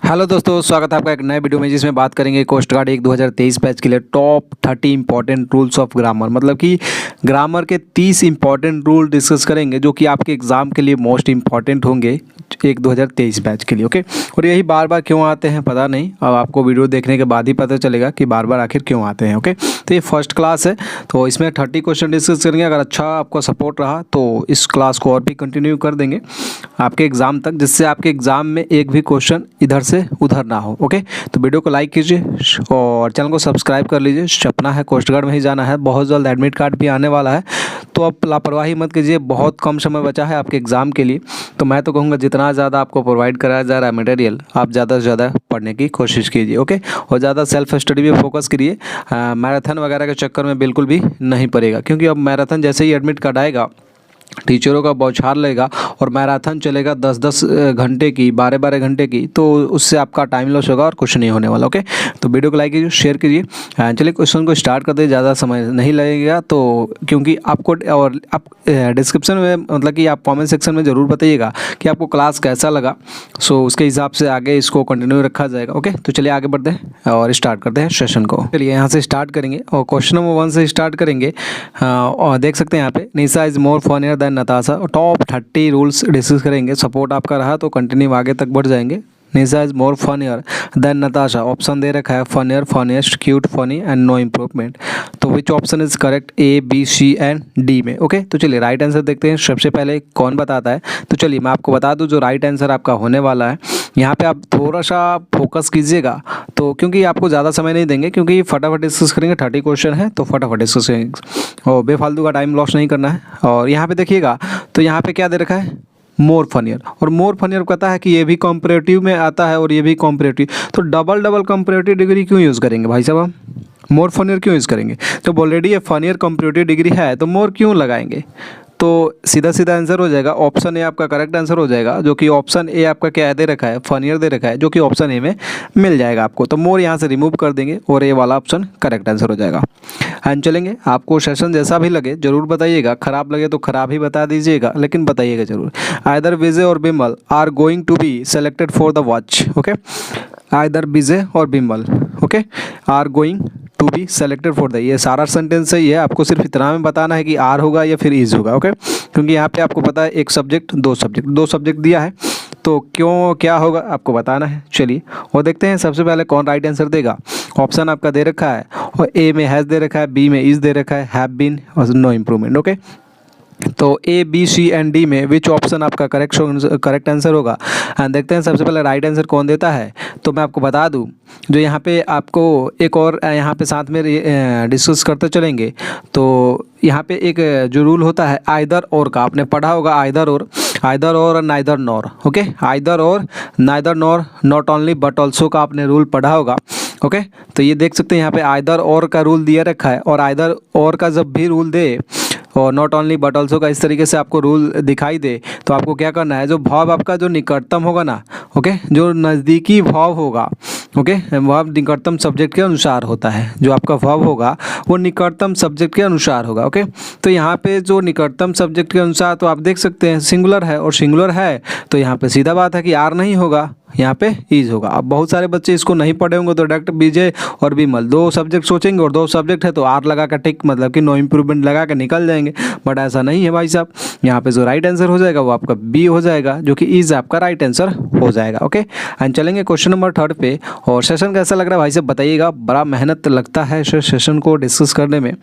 Hello दोस्तों, स्वागत है आपका एक नए वीडियो में जिसमें बात करेंगे कोस्ट गार्ड 2023 बैच के लिए top 30 important rules of grammar. मतलब कि ग्रामर के 30 इंपॉर्टेंट रूल डिस्कस करेंगे जो कि आपके एग्ज़ाम के लिए मोस्ट इंपॉर्टेंट होंगे 2023 बैच के लिए। ओके, और यही बार बार क्यों आते हैं पता नहीं, अब आपको वीडियो देखने के बाद ही पता चलेगा कि बार बार आखिर क्यों आते हैं। ओके, तो ये फर्स्ट क्लास है, तो इसमें 30 क्वेश्चन डिस्कस करेंगे। अगर अच्छा आपका सपोर्ट रहा तो इस क्लास को और भी कंटिन्यू कर देंगे आपके एग्ज़ाम तक, जिससे आपके एग्ज़ाम में एक भी क्वेश्चन इधर से उधर ना हो। ओके, तो वीडियो को लाइक कीजिए और चैनल को सब्सक्राइब कर लीजिए। सपना है कोस्ट गार्ड में ही जाना है, बहुत जल्द एडमिट कार्ड भी आने वाला है, तो अब लापरवाही मत कीजिए। बहुत कम समय बचा है आपके एग्ज़ाम के लिए, तो मैं तो कहूँगा जितना ज़्यादा आपको प्रोवाइड कराया जा रहा है मटेरियल, आप ज़्यादा से ज़्यादा पढ़ने की कोशिश कीजिए। ओके, और ज़्यादा सेल्फ स्टडी पे फोकस करिए। मैराथन वगैरह के चक्कर में बिल्कुल भी नहीं पड़ेगा, क्योंकि अब मैराथन जैसे ही एडमिट कार्ड आएगा टीचरों का बौछार लेगा और मैराथन चलेगा 10-10 घंटे की, 12-12 घंटे की, तो उससे आपका टाइम लॉस होगा और कुछ नहीं होने वाला। ओके, तो वीडियो को लाइक कीजिए, शेयर कीजिए। चलिए क्वेश्चन को स्टार्ट करते हैं, ज़्यादा समय नहीं लगेगा तो, क्योंकि आपको और आप डिस्क्रिप्शन में मतलब कि आप कमेंट सेक्शन में ज़रूर बताइएगा कि आपको क्लास कैसा लगा, सो उसके हिसाब से आगे इसको कंटिन्यू रखा जाएगा। ओके, तो चलिए आगे बढ़ते हैं और स्टार्ट करते हैं सेशन को। चलिए यहाँ से स्टार्ट करेंगे और क्वेश्चन नंबर 1 से स्टार्ट करेंगे। और देख सकते हैं यहाँ पे, Nisha is more funnier than Natasha. Top 30 rules discuss करेंगे। सपोर्ट आपका रहा तो कंटिन्यू आगे तक बढ़ जाएंगे। Nisha is more funnier than Natasha, option दे रखा है funnier, funniest, cute, funny and no improvement. तो which option is correct, A, B, C and D में। ओके, तो चलिए राइट आंसर देखते हैं सबसे पहले कौन बताता है। तो चलिए मैं आपको बता दूं जो राइट आंसर आपका होने वाला है। यहाँ पे आप थोड़ा सा फोकस कीजिएगा, तो क्योंकि आपको ज़्यादा समय नहीं देंगे, क्योंकि फटाफट डिस्कस करेंगे। 30 क्वेश्चन है तो फटाफट डिस्कस करेंगे और बेफालतू का टाइम लॉस नहीं करना है। और यहाँ पे देखिएगा, तो यहाँ पे क्या दे रखा है, मोर फनियर। और मोर फनियर कहता है कि ये भी कॉम्परेटिव में आता है और ये भी कॉम्परेटिव, तो डबल डबल कॉम्परेटिव डिग्री क्यों यूज़ करेंगे भाई साहब हम? मोर फनियर क्यों यूज़ करेंगे जब ऑलरेडी ये फनियर कॉम्परेटिव डिग्री है, तो मोर क्यों लगाएंगे? तो सीधा सीधा आंसर हो जाएगा ऑप्शन ए आपका करेक्ट आंसर हो जाएगा, जो कि ऑप्शन ए आपका क्या दे रखा है, फनियर दे रखा है, जो कि ऑप्शन ए में मिल जाएगा आपको। तो मोर यहाँ से रिमूव कर देंगे और ए वाला ऑप्शन करेक्ट आंसर हो जाएगा। एंड चलेंगे, आपको सेशन जैसा भी लगे ज़रूर बताइएगा, ख़राब लगे तो ख़राब ही बता दीजिएगा, लेकिन बताइएगा ज़रूर। आइदर विजय और Bimal are going to be selected for the watch. Okay, either Vijay और Bimal okay are going to be selected for the, ये सारा सेंटेंस सही है, आपको सिर्फ इतना में बताना है कि आर होगा या फिर इज होगा। ओके, क्योंकि यहाँ पे आपको पता है एक सब्जेक्ट दो सब्जेक्ट दिया है, तो क्यों क्या होगा आपको बताना है। चलिए और देखते हैं सबसे पहले कौन राइट आंसर देगा। ऑप्शन आपका दे रखा है और ए में हैज़ दे रखा है, बी में इज दे रखा है, हैव बीन और नो इम्प्रूवमेंट। ओके, तो ए, बी, सी एंड डी में विच ऑप्शन आपका करेक्ट आंसर होगा। एंड देखते हैं सबसे पहले राइट आंसर कौन देता है। तो मैं आपको बता दूं, जो यहाँ पे आपको एक और यहाँ पे साथ में डिस्कस करते चलेंगे, तो यहाँ पे एक जो रूल होता है आइदर और का, आपने पढ़ा होगा either or neither nor. Okay, either or neither nor, not only but also का आपने रूल पढ़ा होगा। ओके, तो ये देख सकते हैं यहाँ पे आइदर और का रूल दिया रखा है, और आइदर और का जब भी रूल दे और नॉट ओनली बट ऑल्सो का इस तरीके से आपको रूल दिखाई दे, तो आपको क्या करना है, जो भाव आपका जो निकटतम होगा ना, ओके, जो नज़दीकी भाव होगा, ओके, वह निकटतम सब्जेक्ट के अनुसार होता है। जो आपका भाव होगा वो निकटतम सब्जेक्ट के अनुसार होगा। ओके, तो यहाँ पे जो निकटतम सब्जेक्ट के अनुसार, तो आप देख सकते हैं सिंगुलर है, और सिंगुलर है तो यहाँ पे सीधा बात है कि आर नहीं होगा, यहाँ पे इज होगा। अब बहुत सारे बच्चे इसको नहीं पढ़े होंगे, तो डायरेक्ट विजय और विमल दो सब्जेक्ट सोचेंगे, और दो सब्जेक्ट है तो आर लगा कर टिक, मतलब कि नो इम्प्रूवमेंट लगा कर निकल जाएंगे। बट ऐसा नहीं है भाई साहब, यहाँ पे जो राइट आंसर हो जाएगा वो आपका बी हो जाएगा, जो कि इज आपका राइट आंसर हो जाएगा। ओके, एंड चलेंगे क्वेश्चन नंबर 3 पे। और सेशन कैसा लग रहा है भाई साहब बताइएगा, बड़ा मेहनत लगता है सेशन को डिस्कस करने में,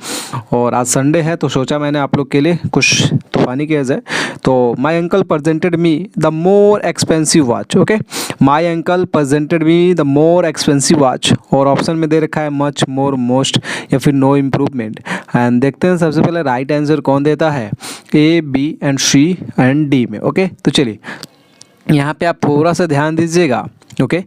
और आज संडे है तो सोचा मैंने आप लोग के लिए कुछ तूफानी किया जाए। तो my uncle presented me the more expensive watch. Okay, my uncle presented me the more expensive watch, और ऑप्शन में दे रखा है मच, मोर, मोस्ट या फिर नो इम्प्रूवमेंट। एंड देखते हैं सबसे पहले राइट आंसर कौन देता है, A, B and C and D में। ओके, तो चलिए यहाँ पे आप थोड़ा सा ध्यान दीजिएगा। ओके,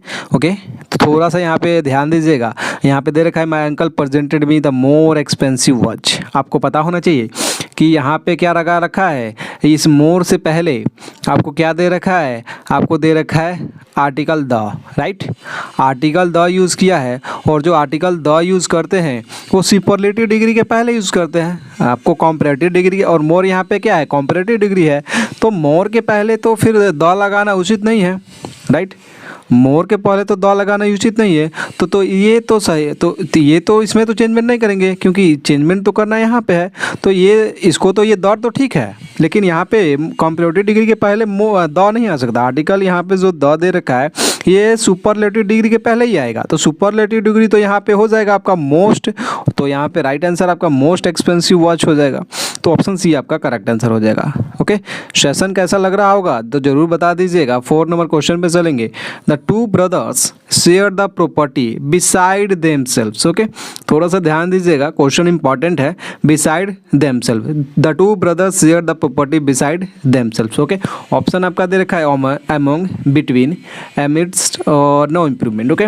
तो थोड़ा सा यहाँ पे ध्यान दीजिएगा। यहाँ पे दे रखा है my uncle presented me the more expensive watch. आपको पता होना चाहिए कि यहाँ पे क्या लगा रखा है, इस मोर से पहले आपको क्या दे रखा है, आपको दे रखा है article the, right, article the use किया है, और जो आर्टिकल द यूज़ करते हैं वो सुपरलेटिव डिग्री के पहले यूज़ करते हैं। आपको कॉम्परेटिव डिग्री, और मोर यहाँ पे क्या है, कॉम्परेटिव डिग्री है, तो मोर के पहले तो फिर द लगाना उचित नहीं है, राइट। मोर के पहले तो द लगाना उचित नहीं है। तो ये तो सही है, तो ये तो इसमें तो चेंजमेंट नहीं करेंगे क्योंकि चेंजमेंट तो करना यहाँ पे है। तो ये इसको तो ये द तो ठीक है, लेकिन यहाँ पे कंपैरेटिव डिग्री के पहले द नहीं आ सकता। आर्टिकल यहाँ पे जो द दे रखा है ये सुपरलेटिव डिग्री के पहले ही आएगा। तो सुपरलेटिव डिग्री तो यहाँ पे हो जाएगा आपका मोस्ट, तो यहाँ पे राइट आंसर आपका मोस्ट एक्सपेंसिव वॉच हो जाएगा। तो ऑप्शन सी आपका करेक्ट आंसर हो जाएगा। ओके, सेशन कैसा लग रहा होगा तो जरूर बता दीजिएगा। 4 नंबर क्वेश्चन पे चलेंगे। The two brothers share the property beside themselves. Okay, थोड़ा सा ध्यान दीजिएगा, क्वेश्चन इंपॉर्टेंट है। Beside themselves, the two brothers share the property beside themselves. Okay, option आपका दे रखा है अमोंग, बिटवीन, एमिड्स्ट और नो इम्प्रूवमेंट। ओके,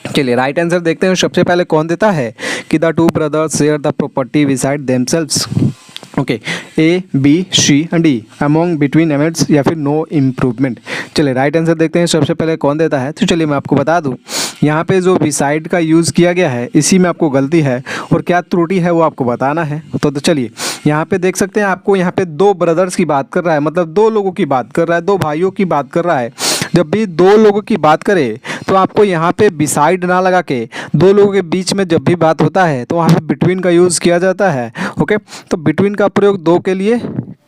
चलिए राइट आंसर देखते हैं। सबसे पहले कौन देता है कि the two brothers share the property beside themselves. Okay, A, B, C and D, among, between, amidst या फिर नो इम्प्रूवमेंट। चलिए राइट आंसर देखते हैं सबसे पहले कौन देता है। तो चलिए मैं आपको बता दूं, यहाँ पे जो बिसाइड का यूज़ किया गया है इसी में आपको गलती है और क्या त्रुटि है वो आपको बताना है। तो चलिए यहाँ पे देख सकते हैं, आपको यहाँ पे 2 ब्रदर्स की बात कर रहा है, मतलब 2 लोगों की बात कर रहा है, 2 भाइयों की बात कर रहा है। जब भी 2 लोगों की बात करे तो आपको यहाँ पे बिसाइड ना लगा के 2 लोगों के बीच में जब भी बात होता है तो वहाँ पे बिटवीन का यूज़ किया जाता है। ओके, तो बिटवीन का प्रयोग 2 के लिए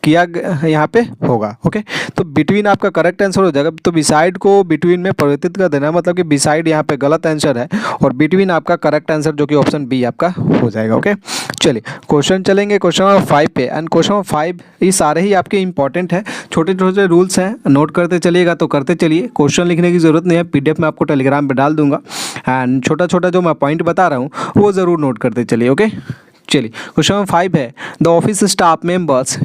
किया यहाँ पे होगा। ओके, तो बिटवीन आपका करेक्ट आंसर हो जाएगा। तो बिसाइड को बिटवीन में परिवर्तित कर देना, मतलब कि बिसाइड यहाँ पे गलत आंसर है और बिटवीन आपका करेक्ट आंसर जो कि ऑप्शन बी आपका हो जाएगा। ओके, चलिए क्वेश्चन चलेंगे क्वेश्चन नंबर 5 पे। एंड क्वेश्चन नंबर 5 ये सारे ही आपके इंपॉर्टेंट है, छोटे छोटे रूल्स हैं, नोट करते चलिएगा तो करते चलिए। क्वेश्चन लिखने की ज़रूरत नहीं है, PDF में आपको टेलीग्राम पर डाल दूंगा। एंड छोटा छोटा जो मैं पॉइंट बता रहा हूँ वो ज़रूर नोट करते चलिए। ओके, चलिए क्वेश्चन नंबर 5 है। The office staff members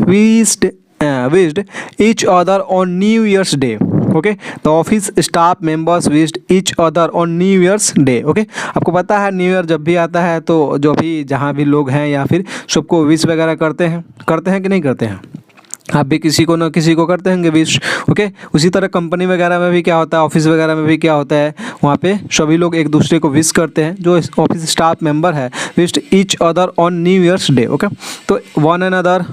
wished each other on New Year's Day. Okay, the office staff members wished each other on New Year's Day. Okay, आपको पता है न्यू ईयर जब भी आता है तो जो भी जहाँ भी लोग हैं या फिर सबको विश वगैरह करते हैं कि नहीं करते हैं? आप भी किसी को ना किसी को करते होंगे विश। ओके, उसी तरह कंपनी वगैरह में भी क्या होता है, ऑफिस वगैरह में भी क्या होता है, वहाँ पे सभी लोग एक दूसरे को विश करते हैं। जो ऑफिस स्टाफ मेंबर है wished each other on new years day. Okay, तो वन अदर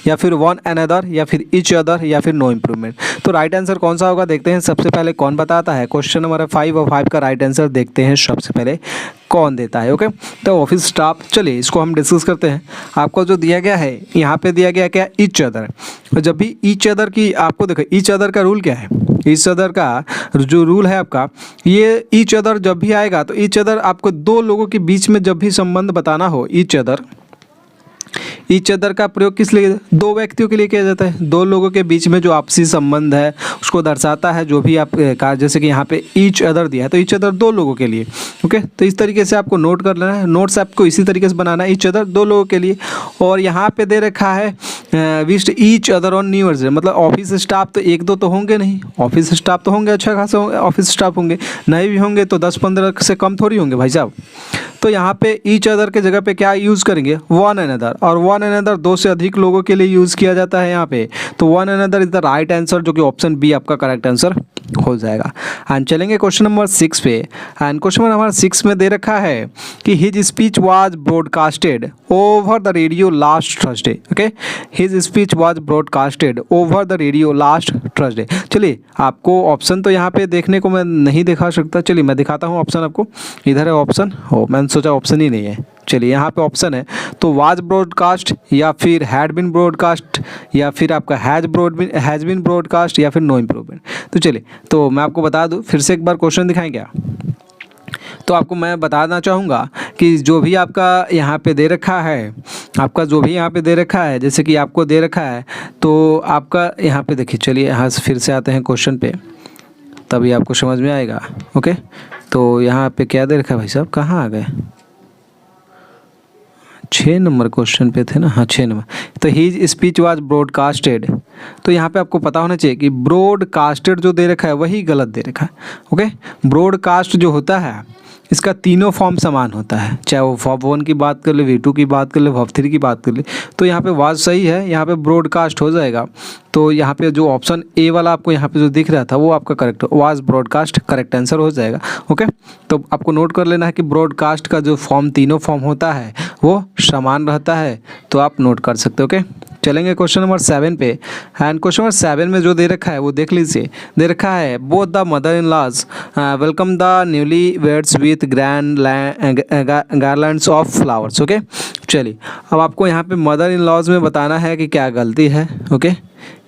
या फिर वन अनदर या फिर ईच अदर या फिर नो इम्प्रूवमेंट। तो राइट आंसर कौन सा होगा देखते हैं। सबसे पहले कौन बताता है, क्वेश्चन नंबर 5 और 5 का राइट आंसर देखते हैं सबसे पहले कौन देता है। ओके, तो ऑफिस स्टाफ, चलिए इसको हम डिस्कस करते हैं। आपको जो दिया गया है यहाँ पे दिया गया क्या, ईच अदर। जब भी ईच अदर की आपको देखो, ईच अदर का रूल क्या है, ईच अदर का जो रूल है आपका, ये ईच अदर जब भी आएगा तो ईच अदर आपको 2 लोगों के बीच में जब भी संबंध बताना हो, ईच अदर का प्रयोग किस लिए, 2 व्यक्तियों के लिए किया जाता है। 2 लोगों के बीच में जो आपसी संबंध है उसको दर्शाता है जो भी आप का, जैसे कि यहाँ पे ईच अदर दिया है तो ईच अदर 2 लोगों के लिए। ओके, तो इस तरीके से आपको नोट कर लेना है, नोट्स आपको इसी तरीके से बनाना है, ईच अदर 2 लोगों के लिए। और यहाँ पे दे रखा है wished each other on new years day, मतलब ऑफिस स्टाफ तो 1-2 तो होंगे नहीं, ऑफिस स्टाफ तो होंगे, अच्छा खासा ऑफिस स्टाफ होंगे, नहीं भी होंगे तो 10-15 से कम थोड़ी होंगे भाई साहब। तो यहाँ पे ईच अदर के जगह पे क्या यूज़ करेंगे, वन अनदर, और वन अनदर 2 से अधिक लोगों के लिए यूज़ किया जाता है यहाँ पे। तो one another is the right answer जो कि ऑप्शन बी आपका करेक्ट आंसर हो जाएगा। एंड चलेंगे क्वेश्चन नंबर 6 पे। एंड क्वेश्चन नंबर 6 में दे रखा है कि his speech was broadcasted over the radio last Thursday. Okay, his speech was broadcasted over the radio last Thursday. चलिए आपको ऑप्शन तो यहाँ पे देखने को मैं नहीं दिखा सकता, चलिए मैं दिखाता हूँ ऑप्शन आपको। इधर है ऑप्शन, हो मैंने सोचा ऑप्शन ही नहीं है। चलिए यहाँ पे ऑप्शन है तो वाज ब्रॉडकास्ट या फिर हैड बिन ब्रॉडकास्ट या फिर आपका हैज़ बिन ब्रॉडकास्ट या फिर नो इम्प्रूवमेंट। तो चलिए, तो मैं आपको बता दूँ फिर से एक बार क्वेश्चन दिखाएं क्या। तो आपको मैं बताना चाहूँगा कि जो भी आपका यहाँ पे दे रखा है, आपका जो भी यहाँ पे दे रखा है, जैसे कि आपको दे रखा है तो आपका यहाँ पे देखिए, चलिए यहाँ फिर से आते हैं क्वेश्चन पे तभी आपको समझ में आएगा। ओके, तो यहाँ पे क्या दे रखा है भाई साहब, कहाँ आ गए, 6 नंबर क्वेश्चन पे थे ना, हाँ 6 नंबर। तो हिज स्पीच वाज ब्रॉडकास्टेड, तो यहाँ पे आपको पता होना चाहिए कि ब्रॉडकास्टेड जो दे रखा है वही गलत दे रखा है। ओके, ब्रॉडकास्ट जो होता है इसका तीनों फॉर्म समान होता है, चाहे वो वर्ब 1 की बात कर ले, V2 की बात कर ले, वर्ब 3 की बात कर ले। तो यहाँ पे वाज सही है, यहाँ पे ब्रॉडकास्ट हो जाएगा। तो यहाँ पे जो ऑप्शन ए वाला आपको यहाँ पे जो दिख रहा था वो आपका correct was broadcast correct answer हो जाएगा। ओके, तो आपको नोट कर लेना है कि ब्रॉडकास्ट का जो फॉर्म तीनों फॉर्म होता है वो समान रहता है, तो आप नोट कर सकते हो। ओके, चलेंगे क्वेश्चन नंबर 7 पे। एंड क्वेश्चन नंबर 7 में जो दे रखा है वो देख लीजिए। दे रखा है both the mother in laws welcome the newly weds with grand garlands of flowers. Okay, चलिए अब आपको यहाँ पे मदर इन लॉज में बताना है कि क्या गलती है, ओके,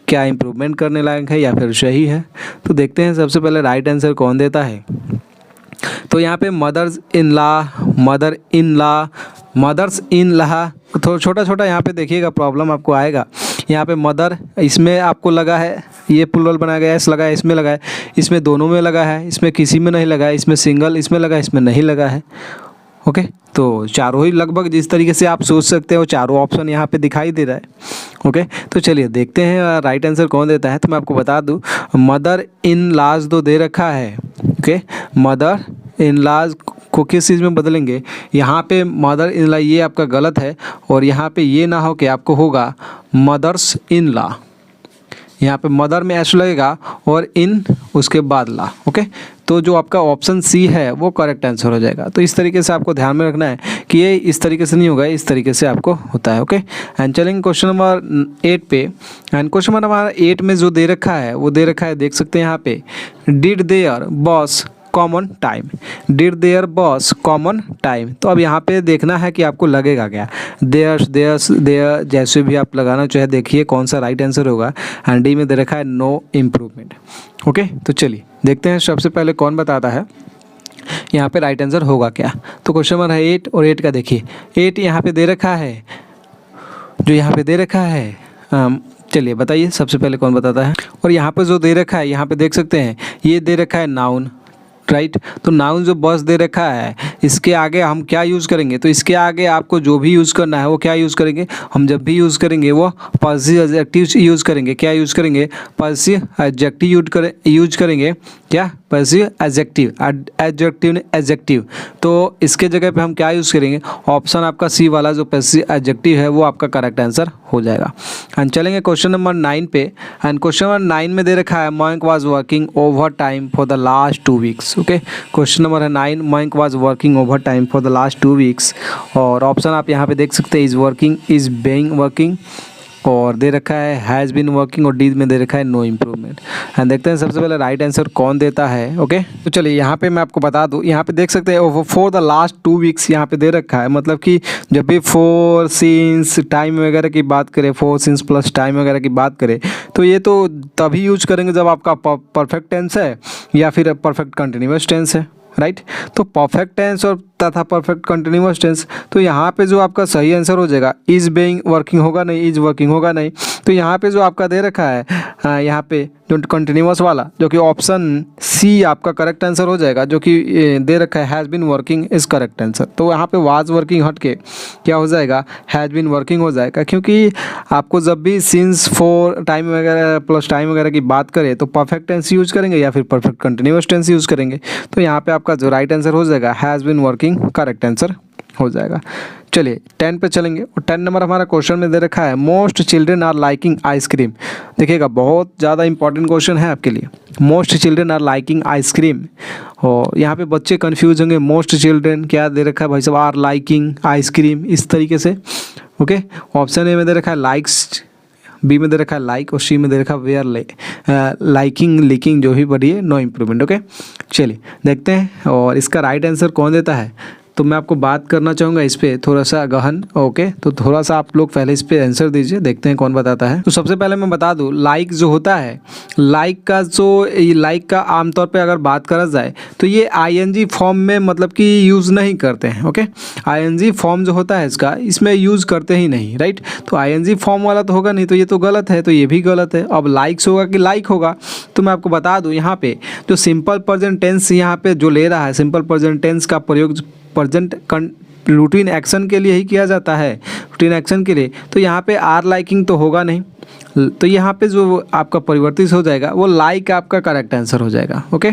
क्या इम्प्रूवमेंट करने लायक है या फिर सही है। तो देखते हैं सबसे पहले राइट आंसर कौन देता है। तो यहाँ पे मदर्स इन लॉ थोड़ा छोटा छोटा यहाँ पे देखिएगा प्रॉब्लम आपको आएगा। यहाँ पे मदर इसमें आपको लगा है, ये प्लूरल बनाया गया है, इस लगा है, इसमें लगा है, इसमें दोनों में लगा है, इसमें किसी में नहीं लगा है, इसमें सिंगल इसमें लगा है, इसमें नहीं लगा है। ओके, तो चारों ही लगभग जिस तरीके से आप सोच सकते हो चारों ऑप्शन यहाँ पे दिखाई दे रहा है। ओके, तो चलिए देखते हैं राइट आंसर कौन देता है। तो मैं आपको बता दूँ मदर इन लॉज तो दे रखा है। ओके, मदर इन लॉज को किस चीज़ में बदलेंगे, यहाँ पे मदर इन लॉ ये आपका गलत है और यहाँ पे ये ना हो कि आपको होगा मदर्स इन लॉ। यहाँ पे मदर में एस लगेगा और इन उसके बाद ला। ओके, तो जो आपका ऑप्शन सी है वो करेक्ट आंसर हो जाएगा। तो इस तरीके से आपको ध्यान में रखना है कि ये इस तरीके से नहीं होगा, इस तरीके से आपको होता है। ओके, एंड चलेंगे क्वेश्चन नंबर 8 पे। एंड क्वेश्चन नंबर 8 में जो दे रखा है वो दे रखा है, देख सकते हैं यहाँ पे, did there boss common time, did there boss common time. तो अब यहाँ पे देखना है कि आपको लगेगा क्या, देयर जैसे भी आप लगाना चाहे देखिए कौन सा राइट आंसर होगा। एंड डी में दे रखा है नो इम्प्रूवमेंट। ओके, तो चलिए देखते हैं सबसे पहले कौन बताता है यहाँ पे राइट आंसर होगा क्या। तो क्वेश्चन नंबर है 8 और 8 का देखिए, 8 यहाँ पे दे रखा है, जो यहाँ पे दे रखा है चलिए बताइए सबसे पहले कौन बताता है। और यहाँ पे जो दे रखा है यहाँ पे देख सकते हैं ये दे रखा है नाउन, राइट। तो नाउन जो बॉस दे रखा है इसके आगे हम क्या यूज़ करेंगे, तो इसके आगे आपको जो भी यूज़ करना है वो क्या यूज़ करेंगे, हम जब भी यूज़ करेंगे वो पॉजिटिव एडजेक्टिव यूज़ करेंगे। क्या यूज़ करेंगे, पॉजिटिव एडजेक्टिव यूज करेंगे। क्या, पॉजिटिव एडजेक्टिव। तो इसके जगह पे हम क्या यूज़ करेंगे, ऑप्शन आपका सी वाला जो पॉजिटिव एडजेक्टिव है वो आपका करेक्ट आंसर हो जाएगा। एंड चलेंगे क्वेश्चन नंबर 9 पे। एंड क्वेश्चन नंबर 9 में दे रखा है Mayank was working over time for the last 2 weeks. Okay, question number है 9, Mayank was working over time for the last 2 weeks. और ऑप्शन आप यहाँ पे देख सकते हैं, is working, is being working, और दे रखा है हैज़ बीन वर्किंग, और डी में दे रखा है नो इम्प्रूवमेंट। एंड देखते हैं सबसे पहले राइट आंसर कौन देता है। ओके, तो चलिए यहाँ पे मैं आपको बता दूँ, यहाँ पे देख सकते हैं फॉर द लास्ट 2 वीक्स यहाँ पे दे रखा है, मतलब कि जब भी फॉर सिंस टाइम वगैरह की बात करें, फॉर सिंस प्लस टाइम वगैरह की बात करें तो ये तो तभी यूज करेंगे जब आपका परफेक्ट टेंस है या फिर परफेक्ट कंटिन्यूअस टेंस है, राइट। तो परफेक्ट टेंस और तथा परफेक्ट कंटिन्यूअस टेंस, तो यहाँ पे जो आपका सही आंसर हो जाएगा इज बीइंग वर्किंग होगा नहीं, इज वर्किंग होगा नहीं। तो यहाँ पे जो आपका दे रखा है यहाँ पे जो कंटिन्यूअस वाला जो कि ऑप्शन सी आपका करेक्ट आंसर हो जाएगा, जो कि दे रखा है has been working is correct answer. तो यहाँ पे वाज वर्किंग हट के क्या हो जाएगा, हैज़ बीन वर्किंग हो जाएगा, क्योंकि आपको जब भी सिंस फॉर टाइम वगैरह प्लस टाइम वगैरह की बात करें तो परफेक्ट टेंस यूज करेंगे या फिर परफेक्ट कंटिन्यूअस टेंस यूज करेंगे। तो यहाँ पे आपका जो राइट आंसर हो जाएगा has been working correct answer हो जाएगा। चलिए 10 पे चलेंगे और 10 नंबर हमारा क्वेश्चन में दे रखा है most children are liking ice cream. देखिएगा बहुत ज़्यादा इंपॉर्टेंट क्वेश्चन है आपके लिए, most children are liking ice cream. और यहाँ पे बच्चे कंफ्यूज होंगे, मोस्ट चिल्ड्रेन क्या दे रखा है भाई साहब, आर लाइकिंग आइसक्रीम इस तरीके से। ओके, ऑप्शन ए में दे रखा है लाइक्स, बी में दे रखा है लाइक, और सी में दे रखा है वेयर लाइकिंग लिकिंग, जो भी बढ़ी है नो इम्प्रूवमेंट। ओके, चलिए देखते हैं और इसका राइट आंसर कौन देता है। तो मैं आपको बात करना चाहूँगा इस पर थोड़ा सा गहन। ओके, तो थोड़ा सा आप लोग पहले इस पर आंसर दीजिए, देखते हैं कौन बताता है। तो सबसे पहले मैं बता दूँ, लाइक जो होता है, लाइक का आमतौर पे अगर बात करा जाए तो ये आईएनजी फॉर्म में मतलब कि यूज़ नहीं करते हैं। ओके, आईएनजी फॉर्म जो होता है इसका, इसमें यूज़ करते ही नहीं, राइट। तो आईएनजी फॉर्म वाला तो होगा नहीं, तो ये तो गलत है, तो ये भी गलत है। अब लाइक्स होगा कि लाइक होगा, तो मैं आपको बता दूँ यहाँ पे जो सिंपल प्रेजेंट टेंस यहाँ पे जो ले रहा है, सिंपल प्रेजेंट टेंस का प्रयोग प्रेजेंट रूटीन एक्शन के लिए ही किया जाता है, रूटीन एक्शन के लिए। तो यहाँ पे आर लाइकिंग तो होगा नहीं, तो यहाँ पे जो आपका परिवर्तित हो जाएगा वो लाइक आपका करेक्ट आंसर हो जाएगा। ओके,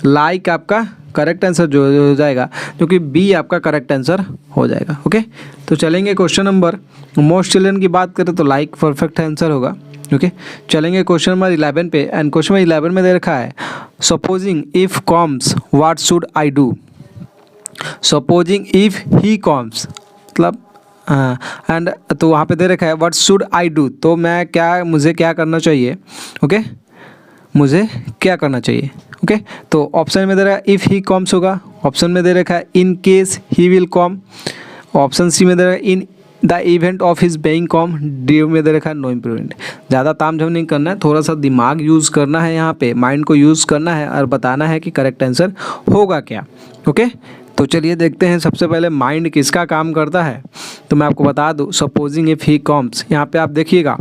लाइक आपका करेक्ट आंसर जो हो जाएगा, जो कि बी आपका करेक्ट आंसर हो जाएगा। ओके, तो चलेंगे क्वेश्चन नंबर, मोस्ट चिल्ड्रन की बात करें तो लाइक परफेक्ट आंसर होगा। ओके, चलेंगे क्वेश्चन नंबर 11 पे। एंड क्वेश्चन नंबर 11 में दे रखा है supposing if comes what should I do. Supposing if he comes, मतलब एंड तो वहाँ पे दे रखा है व्हाट शुड आई डू, तो मुझे क्या करना चाहिए। ओके, मुझे क्या करना चाहिए। ओके, तो ऑप्शन में दे रहा है इफ़ ही कम्स होगा, ऑप्शन में दे रखा है in case he will come, option C में दे रहा है in the event of his being come, D में दे रखा है नो इम्प्रूवमेंट। ज़्यादा तामझाम नहीं करना है, थोड़ा सा दिमाग यूज़ करना है, यहाँ पे माइंड को यूज़ करना है और बताना है कि करेक्ट आंसर होगा क्या। ओके, तो चलिए देखते हैं सबसे पहले माइंड किसका काम करता है। तो मैं आपको बता दूं, सपोजिंग इफ़ ही कम्स, यहाँ पे आप देखिएगा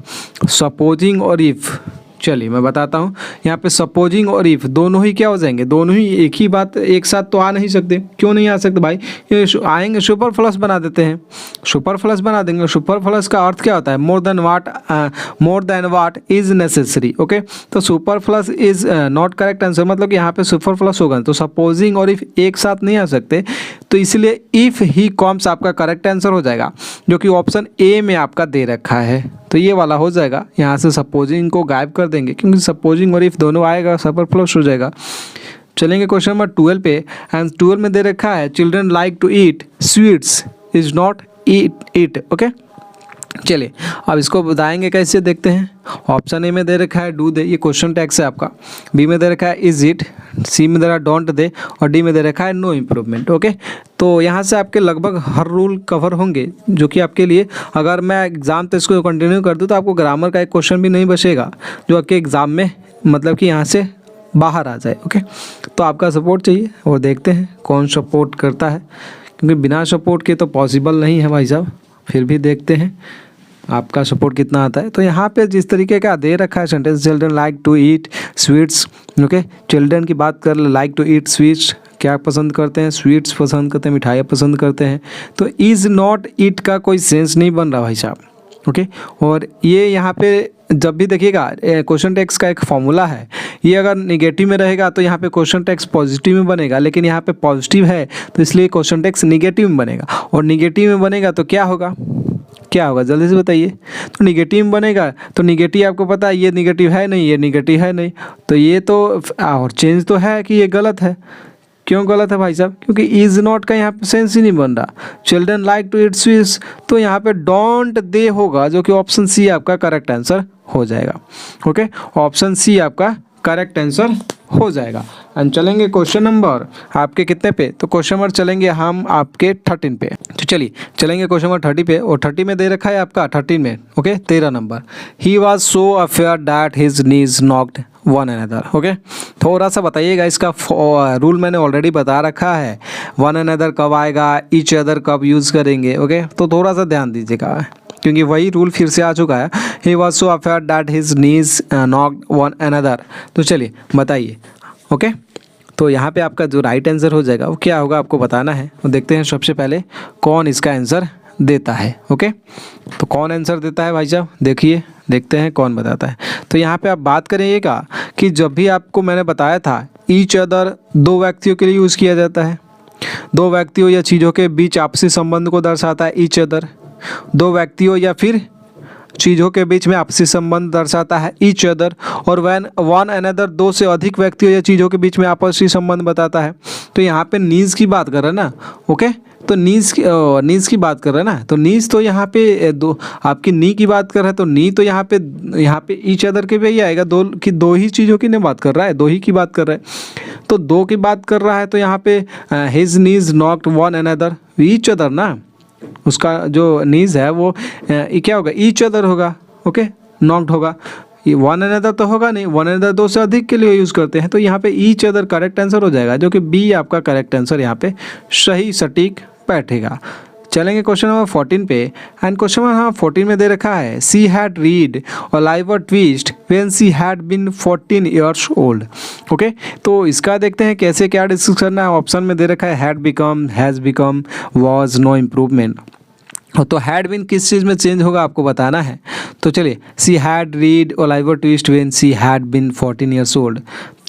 सपोजिंग और इफ़, चलिए मैं बताता हूँ। यहाँ पे सपोजिंग और इफ़ दोनों ही क्या हो जाएंगे, दोनों ही एक ही बात एक साथ तो आ नहीं सकते। क्यों नहीं आ सकते भाई, ये आएंगे सुपर प्लस बना देते हैं, सुपर प्लस बना देंगे। सुपर प्लस का अर्थ क्या होता है, more than what is necessary. Okay, तो super plus is not correct answer, मतलब कि यहाँ पे सुपर प्लस होगा, तो सपोजिंग और इफ़ एक साथ नहीं आ सकते, तो इसलिए इफ़ ही कम्स आपका करेक्ट आंसर हो जाएगा, जो कि ऑप्शन ए में आपका दे रखा है। तो ये वाला हो जाएगा, यहाँ से सपोजिंग को गायब कर देंगे क्योंकि सपोजिंग और इफ़ दोनों आएगा, सुपर प्लस हो जाएगा। चलेंगे क्वेश्चन नंबर 12 पे, एंड 12 में दे रखा है children like to eat sweets is not eat. Okay, चलिए अब इसको बताएंगे कैसे, देखते हैं। ऑप्शन ए में दे रखा है डू दे, ये क्वेश्चन टैक्स है आपका। बी में दे रखा है इज इट, सी में दे रखा है डोंट दे, और डी में दे रखा है नो इम्प्रूवमेंट। ओके, तो यहाँ से आपके लगभग हर रूल कवर होंगे, जो कि आपके लिए, अगर मैं एग्ज़ाम तो इसको कंटिन्यू कर दूँ तो आपको ग्रामर का एक क्वेश्चन भी नहीं बचेगा जो आपके एग्ज़ाम में मतलब कि यहाँ से बाहर आ जाए। ओके, तो आपका सपोर्ट चाहिए और देखते हैं कौन सपोर्ट करता है, क्योंकि बिना सपोर्ट के तो पॉसिबल नहीं है भाई साहब। फिर भी देखते हैं आपका सपोर्ट कितना आता है। तो यहाँ पे जिस तरीके का दे रखा है sentence, children like to eat sweets. Okay, children की बात कर ले, लाइक टू ईट स्वीट्स, क्या पसंद करते हैं, स्वीट्स पसंद करते हैं, मिठाइयाँ पसंद करते हैं। तो इज़ नॉट ईट का कोई सेंस नहीं बन रहा भाई साहब। ओके, और ये यहाँ पे जब भी देखिएगा क्वेश्चन टेक्स का एक फॉर्मूला है, ये अगर निगेटिव में रहेगा तो यहाँ पे क्वेश्चन टेक्स पॉजिटिव में बनेगा, लेकिन यहाँ पे पॉजिटिव है तो इसलिए क्वेश्चन टेक्स निगेटिव में बनेगा। और निगेटिव में बनेगा तो क्या होगा, क्या होगा जल्दी से बताइए। तो निगेटिव में बनेगा तो निगेटिव आपको पता है ये निगेटिव है नहीं, ये निगेटिव है नहीं, तो ये तो और चेंज तो है कि ये गलत है। क्यों गलत है भाई साहब, क्योंकि इज़ नॉट का यहाँ पे सेंस ही नहीं बन रहा। Children like to eat sweets, तो यहाँ पे डोंट दे होगा, जो कि ऑप्शन सी आपका करेक्ट आंसर हो जाएगा। ओके, ऑप्शन सी आपका करेक्ट आंसर हो जाएगा। एंड चलेंगे क्वेश्चन नंबर आपके कितने पे, तो क्वेश्चन नंबर चलेंगे हम आपके 13 पे। तो चलिए चलेंगे क्वेश्चन नंबर 30 पे, और 30 में दे रखा है आपका 13 में। Okay, 13 number, he was so affair that his knees knocked one another. Okay, थोड़ा सा बताइएगा, इसका रूल मैंने ऑलरेडी बता रखा है। वन अनदर कब आएगा, ईच अदर कब यूज़ करेंगे। ओके, तो थोड़ा सा ध्यान दीजिएगा क्योंकि वही रूल फिर से आ चुका है। He was so affair that his knees knocked one another. तो चलिए बताइए। ओके, तो यहाँ पे आपका जो राइट आंसर हो जाएगा वो क्या होगा आपको बताना है। और देखते हैं सबसे पहले कौन इसका आंसर देता है। ओके, तो कौन आंसर देता है भाई साहब, देखिए देखते हैं कौन बताता है। तो यहाँ पे आप बात करिएगा कि जब भी आपको मैंने बताया था ईच अदर दो व्यक्तियों के लिए यूज़ किया जाता है, दो व्यक्तियों या चीज़ों के बीच आपसी संबंध को दर्शाता है ईच अदर, दो व्यक्तियों या फिर चीज़ों के बीच में आपसी संबंध दर्शाता है ईच अदर, और वन अनदर दो से अधिक व्यक्तियों या चीज़ों के बीच में आपसी संबंध बताता है। तो यहाँ पे नीज की बात कर रहे हैं ना। ओके, तो नीज की बात कर रहे हैं ना, तो नीज तो यहाँ पे दो आपकी नी की बात कर रहा है, तो नी तो यहाँ पे ईच अदर के पे ही आएगा। दो ही चीज़ों की नहीं बात कर रहा है, दो ही की बात कर रहा है, तो दो की बात कर रहा है। तो यहाँ पे his knees knocked one another, each other ना, उसका जो नीज है वो क्या होगा, ईच अदर होगा। ओके, नॉक्ड होगा, ये वन अनदर तो होगा नहीं, वन अनदर दो से अधिक के लिए यूज़ करते हैं। तो यहाँ पे ईच अदर करेक्ट आंसर हो जाएगा, जो कि बी आपका करेक्ट आंसर यहाँ पे सही सटीक बैठेगा। चलेंगे क्वेश्चन नंबर 14 पे, एंड क्वेश्चन नंबर 14 में दे रखा है she had read Oliver Twist when she had been 14 years old. Okay, तो इसका देखते हैं कैसे क्या डिस्कस करना है। ऑप्शन में दे रखा है had become, has become, was, no improvement. तो हैड बीन किस चीज़ में चेंज होगा आपको बताना है। तो चलिए, she had read Oliver Twist when she had been 14 years old.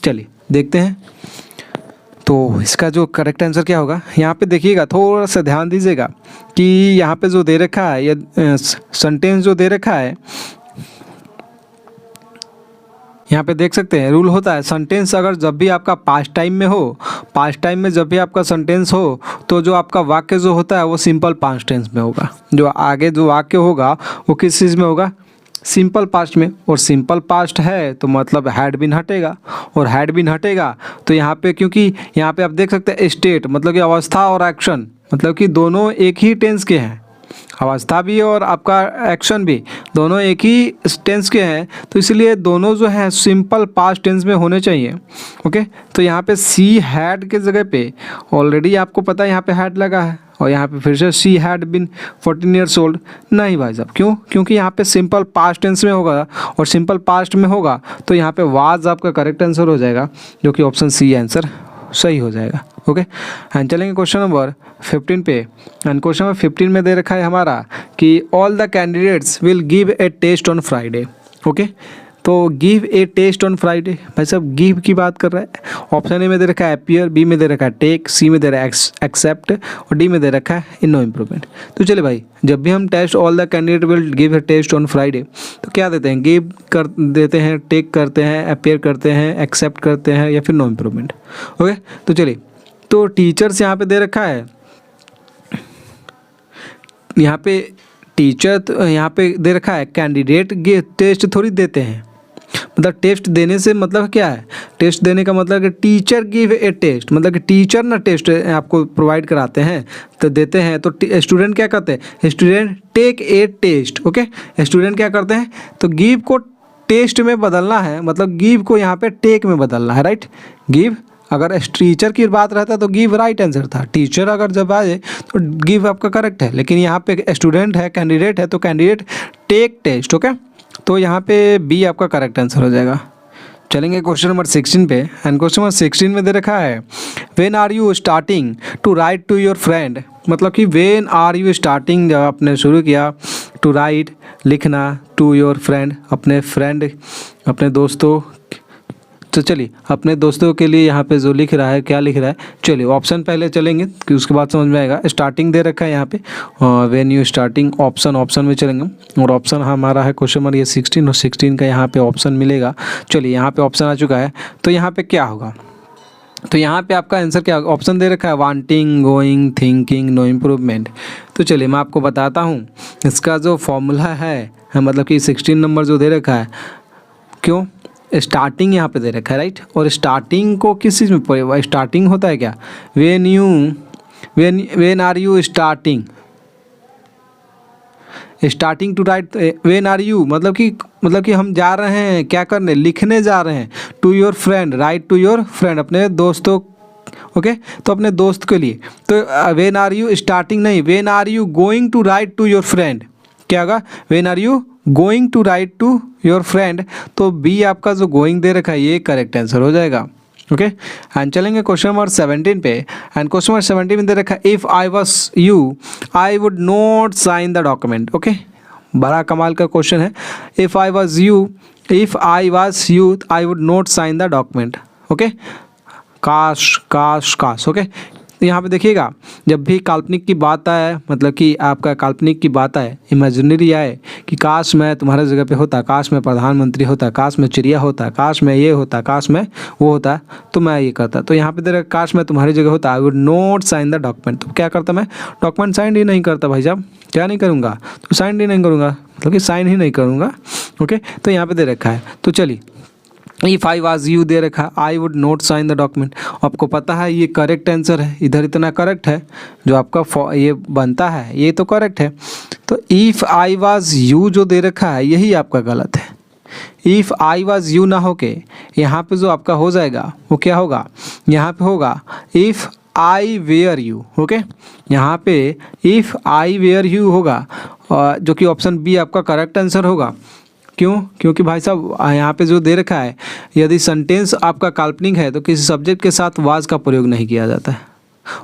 चलिए देखते हैं तो इसका जो करेक्ट आंसर क्या होगा। यहाँ पे देखिएगा, थोड़ा सा ध्यान दीजिएगा कि यहाँ पे जो दे रखा है या सेंटेंस जो दे रखा है, यहाँ पे देख सकते हैं रूल होता है सेंटेंस अगर जब भी आपका पास्ट टाइम में हो, पास्ट टाइम में जब भी आपका सेंटेंस हो तो जो आपका वाक्य जो होता है वो सिंपल पास्ट टेंस में होगा। जो आगे जो वाक्य होगा वो किस चीज़ में होगा, सिंपल पास्ट में। और सिंपल पास्ट है तो मतलब हैड बीन हटेगा, और हैड बीन हटेगा तो यहाँ पे, क्योंकि यहाँ पे आप देख सकते हैं स्टेट मतलब कि अवस्था और एक्शन मतलब कि दोनों एक ही टेंस के हैं, अवस्था भी और आपका एक्शन भी दोनों एक ही टेंस के हैं, तो इसलिए दोनों जो है सिंपल पास्ट टेंस में होने चाहिए। ओके, तो यहाँ पे सी हैड के जगह पे ऑलरेडी आपको पता है यहाँ पे हैड लगा है, और यहाँ पे फिर से she had been 14 years old, नहीं भाई साहब, क्यों? क्योंकि यहाँ पे सिंपल पास्ट टेंस में होगा, और सिंपल पास्ट में होगा तो यहाँ पे वाज आपका करेक्ट आंसर हो जाएगा, जो कि ऑप्शन सी आंसर सही हो जाएगा। ओके, एंड चलेंगे क्वेश्चन नंबर 15 पे। एंड क्वेश्चन नंबर 15 में दे रखा है हमारा कि all the candidates will give a test on Friday. Okay, तो give a test on Friday, भाई साहब गिव की बात कर रहा है। ऑप्शन ए में दे रखा है अपीयर, बी में दे रखा है टेक, सी में दे रखा है एक्सेप्ट, और डी में दे रखा है इन नो इम्प्रूवमेंट। तो चले भाई, जब भी हम test all the candidate will give a test on Friday तो क्या देते हैं, गिव कर देते हैं, टेक करते हैं, अपीयर करते हैं, एक्सेप्ट करते हैं, या फिर नो इम्प्रूवमेंट। ओके, तो चलिए, तो टीचर्स यहाँ पे दे रखा है, यहाँ पे टीचर तो यहाँ पे दे रखा है कैंडिडेट टेस्ट थोड़ी देते हैं, मतलब टेस्ट देने से मतलब क्या है, टेस्ट देने का मतलब कि टीचर गिव ए टेस्ट, मतलब कि टीचर ना टेस्ट आपको प्रोवाइड कराते हैं तो देते हैं, तो स्टूडेंट क्या करते हैं, student take a test. Okay, student क्या करते हैं, तो गिव को टेस्ट में बदलना है, मतलब गिव को यहाँ पे टेक में बदलना है, राइट। गिव, अगर टीचर की बात रहता तो गिव राइट आंसर था, टीचर अगर जब आ जाए तो गिव आपका करेक्ट है, लेकिन यहाँ पे स्टूडेंट है, कैंडिडेट है, तो कैंडिडेट टेक टेस्ट। ओके, तो यहाँ पे बी आपका करेक्ट आंसर हो जाएगा। चलेंगे क्वेश्चन नंबर 16 पे। एंड क्वेश्चन नंबर 16 में दे रखा है when are you starting to write to your friend, मतलब कि व्हेन आर यू स्टार्टिंग, जब आपने शुरू किया टू राइट लिखना टू योर फ्रेंड, अपने फ्रेंड अपने दोस्तों, तो चलिए अपने दोस्तों के लिए यहाँ पे जो लिख रहा है, क्या लिख रहा है, चलिए ऑप्शन पहले चलेंगे कि उसके बाद समझ में आएगा। स्टार्टिंग दे रखा है यहाँ पे, व्हेन यू स्टार्टिंग, ऑप्शन में चलेंगे, और ऑप्शन हमारा है क्वेश्चन नंबर ये 16, और 16 का यहाँ पे ऑप्शन मिलेगा। चलिए यहाँ पे ऑप्शन आ चुका है, तो यहाँ पे क्या होगा, तो यहाँ पे आपका आंसर क्या होगा, ऑप्शन दे रखा है wanting, going, thinking, no improvement. तो चलिए मैं आपको बताता हूँ इसका जो फॉर्मूला है, मतलब कि 16 नंबर जो दे रखा है, क्यों स्टार्टिंग यहाँ पे दे रखा है, राइट। और स्टार्टिंग को किस चीज़ में पड़ेगा, स्टार्टिंग होता है क्या, when are you starting to write, when are you मतलब कि हम जा रहे हैं क्या करने, लिखने जा रहे हैं, to your friend, write to your friend, अपने दोस्तों। ओके, तो अपने दोस्त के लिए, तो व्हेन आर यू स्टार्टिंग नहीं, when are you going to write to your friend, क्या होगा, when are you going to write to your friend, तो बी आपका जो गोइंग दे रखा है ये करेक्ट आंसर हो जाएगा। ओके, एंड चलेंगे क्वेश्चन नंबर 17 पे। एंड क्वेश्चन नंबर 17 में दे रखा है if I was you I would not sign the document. Okay, बड़ा कमाल का क्वेश्चन है, if I was you I would not sign the document. Okay, काश। ओके, तो यहाँ पे देखिएगा, जब भी काल्पनिक की बात आए, मतलब कि आपका काल्पनिक की बात आए, इमेजिनरी आए कि काश मैं तुम्हारे जगह पे होता, काश मैं प्रधानमंत्री होता, काश मैं चिड़िया होता, काश मैं ये होता, काश मैं वो होता, तो मैं ये करता। तो यहाँ पे दे रहा काश मैं तुम्हारी जगह होता, I would not sign the document. तो क्या करता मैं, डॉक्यूमेंट साइन ही नहीं करता भाई साहब, क्या नहीं करूँगा, तो साइन ही नहीं करूँगा, मतलब कि साइन ही नहीं करूँगा। ओके, तो यहाँ पर दे रखा है, तो चलिए इफ़ आई वाज यू दे रखा, I would not sign the document. आपको पता है ये करेक्ट आंसर है, इधर इतना करेक्ट है, जो आपका ये बनता है ये तो करेक्ट है। तो इफ़ आई वाज यू जो दे रखा है यही आपका गलत है। इफ़ आई वाज यू ना होके यहाँ पे जो आपका हो जाएगा वो क्या होगा, यहाँ पे होगा if I were you. Okay, यहाँ पे इफ़ आई वेयर यू होगा, जो कि ऑप्शन बी आपका करेक्ट आंसर होगा। क्यों, क्योंकि भाई साहब यहाँ पे जो दे रखा है, यदि सेंटेंस आपका काल्पनिक है तो किसी सब्जेक्ट के साथ वाज का प्रयोग नहीं किया जाता है,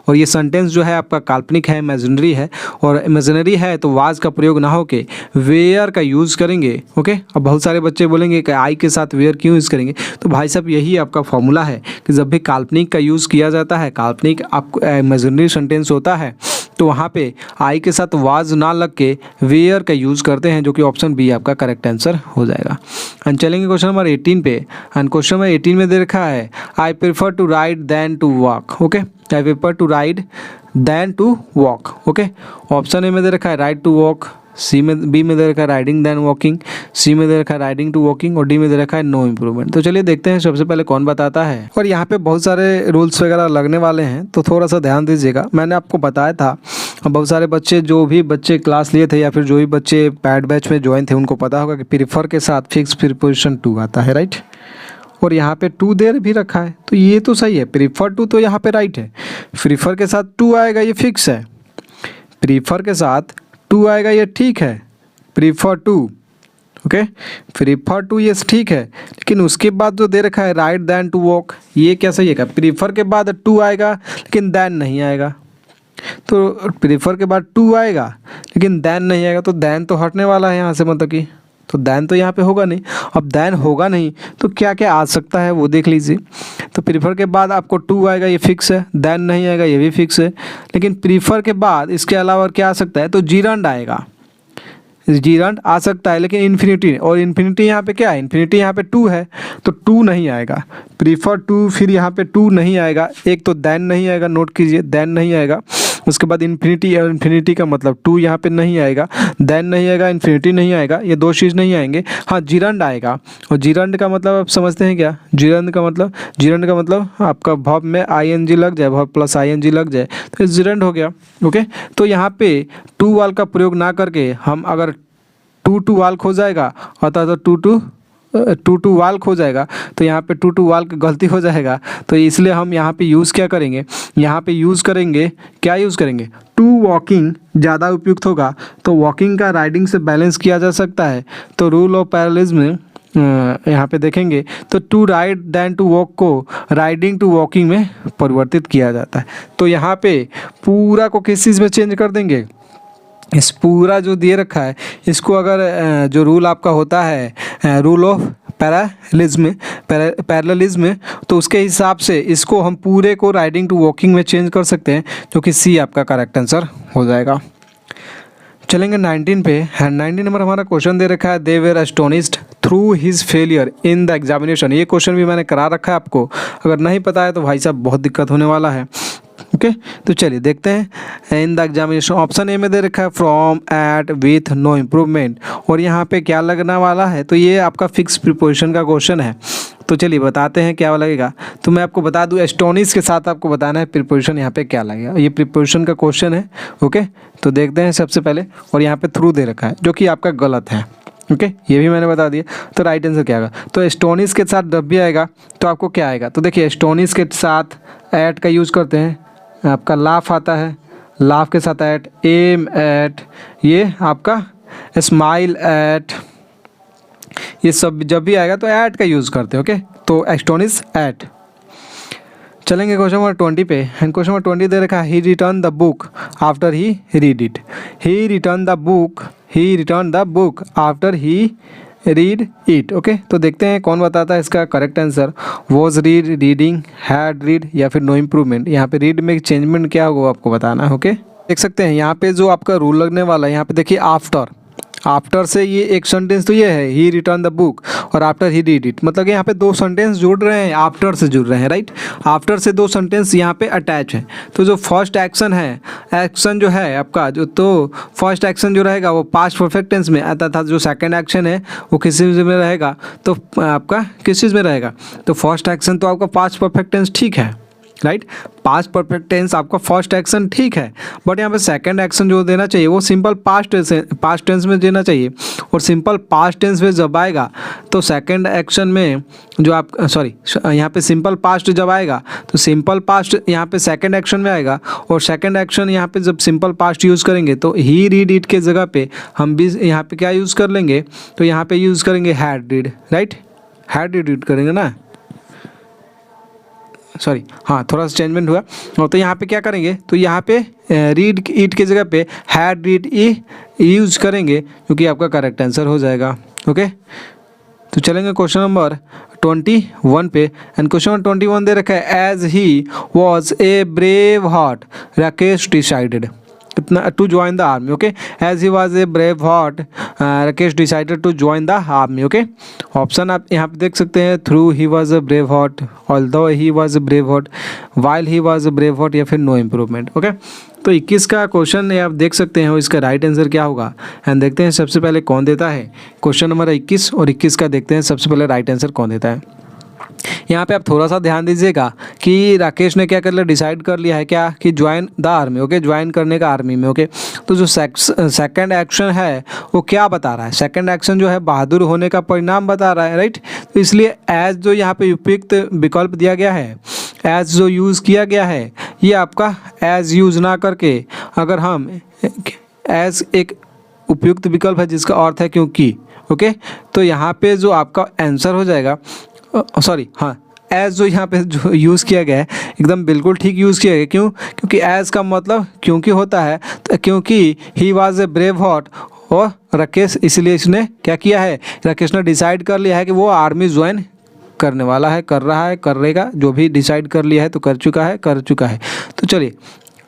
और ये सेंटेंस जो है आपका काल्पनिक है, इमेजिनरी है, और इमेजिनरी है तो वाज का प्रयोग ना होके वेयर का यूज़ करेंगे। ओके, अब बहुत सारे बच्चे बोलेंगे कि आई के साथ वेयर क्यों यूज़ करेंगे, तो भाई साहब यही आपका फॉर्मूला है कि जब भी काल्पनिक का यूज़ किया जाता है, काल्पनिक आपको इमेजिनरी सेंटेंस होता है, तो वहाँ पे आई के साथ वाज ना लग के वेयर का यूज़ करते हैं, जो कि ऑप्शन बी आपका करेक्ट आंसर हो जाएगा। एंड चलेंगे क्वेश्चन नंबर 18 पे। एंड क्वेश्चन नंबर 18 में दे रखा है I prefer to ride than to walk. Okay, I prefer to ride than to walk. Okay, option A में दे रखा है राइड टू वॉक, बी में दे रखा है राइडिंग दैन वॉकिंग, सी में दे रखा है राइडिंग टू वॉकिंग और डी में दे रखा है नो इम्प्रूवमेंट। तो चलिए देखते हैं सबसे पहले कौन बताता है। और यहाँ पे बहुत सारे रूल्स वगैरह लगने वाले हैं, तो थोड़ा सा ध्यान दीजिएगा। मैंने आपको बताया था, बहुत सारे बच्चे जो भी बच्चे क्लास लिए थे या फिर जो भी बच्चे पैड बैच में ज्वाइन थे उनको पता होगा कि प्रीफर के साथ फिक्स प्रीपोजिशन टू आता है, राइट। और यहाँ पे टू देर भी रखा है, तो ये तो सही है, प्रीफर टू तो यहाँ पे राइट है। प्रीफर के साथ टू आएगा, ये फिक्स है। प्रीफर के साथ टू आएगा, ये ठीक है, prefer to. Okay, prefer to ये ठीक है, लेकिन उसके बाद जो दे रखा है राइट दैन टू वॉक, ये क्या सही है? प्रीफर के बाद टू आएगा लेकिन दैन नहीं आएगा। तो प्रीफर के बाद टू आएगा लेकिन दैन नहीं आएगा, तो दैन तो हटने वाला है यहाँ से, मतलब कि तो दैन तो यहाँ पे होगा नहीं। अब दैन होगा नहीं तो क्या क्या आ सकता है वो देख लीजिए। तो प्रीफर के बाद आपको टू आएगा, ये फिक्स है। दैन नहीं आएगा, ये भी फिक्स है। लेकिन प्रीफर के बाद इसके अलावा क्या आ सकता है? तो जीरंड आएगा, जीरंड आ सकता है। लेकिन इन्फिनिटी, और इन्फिनिटी यहाँ पे क्या है? इन्फिनिटी यहाँ पे टू है, तो टू नहीं आएगा। प्रीफर टू, फिर यहाँ पे टू नहीं आएगा। एक तो दैन नहीं आएगा, नोट कीजिए, दैन नहीं आएगा। उसके बाद इन्फिनिटी, और इन्फिनिटी का मतलब टू यहाँ पे नहीं आएगा, दैन नहीं आएगा, इन्फिनिटी नहीं आएगा, ये दो चीज़ नहीं आएंगे। हाँ, जीरंड आएगा, और जीरंड का मतलब आप समझते हैं क्या? जीरंड का मतलब आपका वर्ब में आईएनजी लग जाए, वर्ब प्लस आईएनजी लग जाए तो जीरंड हो गया। ओके, तो यहाँ पे टू वाल का प्रयोग ना करके हम अगर टू टू वाल खो जाएगा, अर्थात तो टू वाल खो जाएगा, तो यहाँ पे टू वाल की गलती हो जाएगा। तो इसलिए हम यहाँ पे यूज़ क्या करेंगे? यहाँ पे यूज़ करेंगे, क्या यूज़ करेंगे? टू वॉकिंग ज़्यादा उपयुक्त होगा। तो वॉकिंग का राइडिंग से बैलेंस किया जा सकता है। तो रूल ऑफ पैरेललिज्म में यहाँ पे देखेंगे तो to ride than to walk को राइडिंग टू वॉकिंग में परिवर्तित किया जाता है। तो यहाँ पे पूरा को किस चीज़ में चेंज कर देंगे? इस पूरा जो दिए रखा है इसको अगर जो रूल आपका होता है रूल ऑफ पैरेललिज्म, तो उसके हिसाब से इसको हम पूरे को राइडिंग टू वॉकिंग में चेंज कर सकते हैं, जो कि सी आपका करेक्ट आंसर हो जाएगा। चलेंगे 19 पे। 19 नंबर हमारा क्वेश्चन दे रखा है they were astonished through his failure in the examination. ये क्वेश्चन भी मैंने करा रखा है आपको, अगर नहीं पता है तो भाई साहब बहुत दिक्कत होने वाला है। ओके, तो चलिए देखते हैं। In the examination option A में दे रखा है from, at, with, no improvement, और यहाँ पे क्या लगने वाला है? तो ये आपका फिक्स प्रीपोजिशन का क्वेश्चन है। तो चलिए बताते हैं क्या लगेगा। तो मैं आपको बता दूं, एस्टोनिश के साथ आपको बताना है प्रीपोजिशन यहाँ पे क्या लगेगा। ये प्रीपोजिशन का क्वेश्चन है। ओके, तो देखते हैं सबसे पहले। और यहाँ पे थ्रू दे रखा है जो कि आपका गलत है। ओके, ये भी मैंने बता दिया। तो राइट आंसर क्या आएगा? तो एस्टोनिश के साथ जब भी आएगा तो आपको क्या आएगा? तो देखिए, एस्टोनिश के साथ एट का यूज़ करते हैं, आपका लाफ आता है, लाफ के साथ एट, एम एट, ये आपका स्माइल एट, ये सब जब भी आएगा तो ऐट का यूज़ करते हैं। ओके, तो एस्टोनिश ऐट। चलेंगे क्वेश्चन नंबर 20 पे। एंड क्वेश्चन नंबर 20 दे रखा है he return the book after he read it. He return the book after he read it. Okay, तो देखते हैं कौन बताता है इसका correct answer. Was read, reading, had read, या फिर नो इम्प्रूवमेंट। यहाँ पे रीड में चेंजमेंट क्या होगा आपको बताना है। ओके, देख सकते हैं यहाँ पे जो आपका रूल लगने वाला है, यहाँ पे देखिए आफ्टर से ये एक सेंटेंस तो ये है ही रिटर्न द बुक, और आफ्टर ही रीड इट, मतलब कि यहाँ पे दो सेंटेंस जुड़ रहे हैं, आफ्टर से जुड़ रहे हैं, राइट। आफ्टर से दो सेंटेंस यहाँ पे अटैच है। तो जो फर्स्ट एक्शन जो है आपका, तो फर्स्ट एक्शन जो रहेगा वो पास्ट परफेक्ट टेंस में, तथा जो सेकंड एक्शन है वो किस चीज़ में रहेगा? तो आपका किस चीज़ में रहेगा? तो फर्स्ट एक्शन तो आपका पास्ट परफेक्ट टेंस ठीक है, राइट। पास्ट परफेक्ट टेंस आपका फर्स्ट एक्शन ठीक है, बट यहाँ पे सेकंड एक्शन जो देना चाहिए वो सिंपल पास्ट टेंस में देना चाहिए। और सिंपल पास्ट टेंस में जब आएगा तो सेकंड एक्शन में जो आप यहाँ पे सिंपल पास्ट जब आएगा तो सिंपल पास्ट यहाँ पे सेकंड एक्शन में आएगा, और सेकंड एक्शन यहाँ पे जब सिंपल पास्ट यूज़ करेंगे तो ही रीड इट के जगह पे हम भी यहाँ पे क्या यूज़ कर लेंगे? तो यहाँ पे यूज़ करेंगे had read, right. Had read करेंगे ना, हाँ, थोड़ा सा चेंजमेंट हुआ। और तो यहाँ पे क्या करेंगे? तो यहाँ पे रीड इट के जगह पे हैड रीड ई यूज़ करेंगे, क्योंकि आपका करेक्ट आंसर हो जाएगा। ओके, तो चलेंगे क्वेश्चन नंबर 21 पे। एंड क्वेश्चन नंबर 21 दे रखा है as he was a brave heart Rakesh decided. इतना to join the army, okay. As he was a brave heart Rakesh decided to join the army, okay. Option आप यहाँ पे देख सकते हैं, through he was a brave heart, although he was a brave heart, while he was a brave heart, या फिर no improvement, okay. तो 21 का क्वेश्चन है, आप देख सकते हैं इसका राइट आंसर क्या होगा। एंड देखते हैं सबसे पहले कौन देता है क्वेश्चन नंबर 21, और 21 का देखते हैं सबसे पहले राइट आंसर कौन देता है। यहाँ पे आप थोड़ा सा ध्यान दीजिएगा कि राकेश ने क्या कर लिया, डिसाइड कर लिया है क्या कि join the army, okay, join करने का आर्मी में, ओके। तो जो सेकंड एक्शन है वो क्या बता रहा है, सेकंड एक्शन जो है बहादुर होने का परिणाम बता रहा है, राइट। तो इसलिए एज जो यहाँ पे उपयुक्त विकल्प दिया गया है, एज जो यूज़ किया गया है, ये आपका एज यूज़ ना करके अगर हम एज एक उपयुक्त विकल्प है जिसका अर्थ है क्योंकि, ओके, तो यहाँ पे जो आपका आंसर हो जाएगा, सॉरी हाँ, एज जो यहाँ पे जो यूज़ किया गया है एकदम बिल्कुल ठीक यूज़ किया गया। क्यों? क्योंकि एज का मतलब क्योंकि होता है, तो क्योंकि ही वाज ए ब्रेव हार्ट और राकेश, इसलिए इसने क्या किया है, राकेश ने डिसाइड कर लिया है कि वो आर्मी ज्वाइन करने वाला है, कर रहा है, करेगा, जो भी डिसाइड कर लिया है तो कर चुका है। तो चलिए,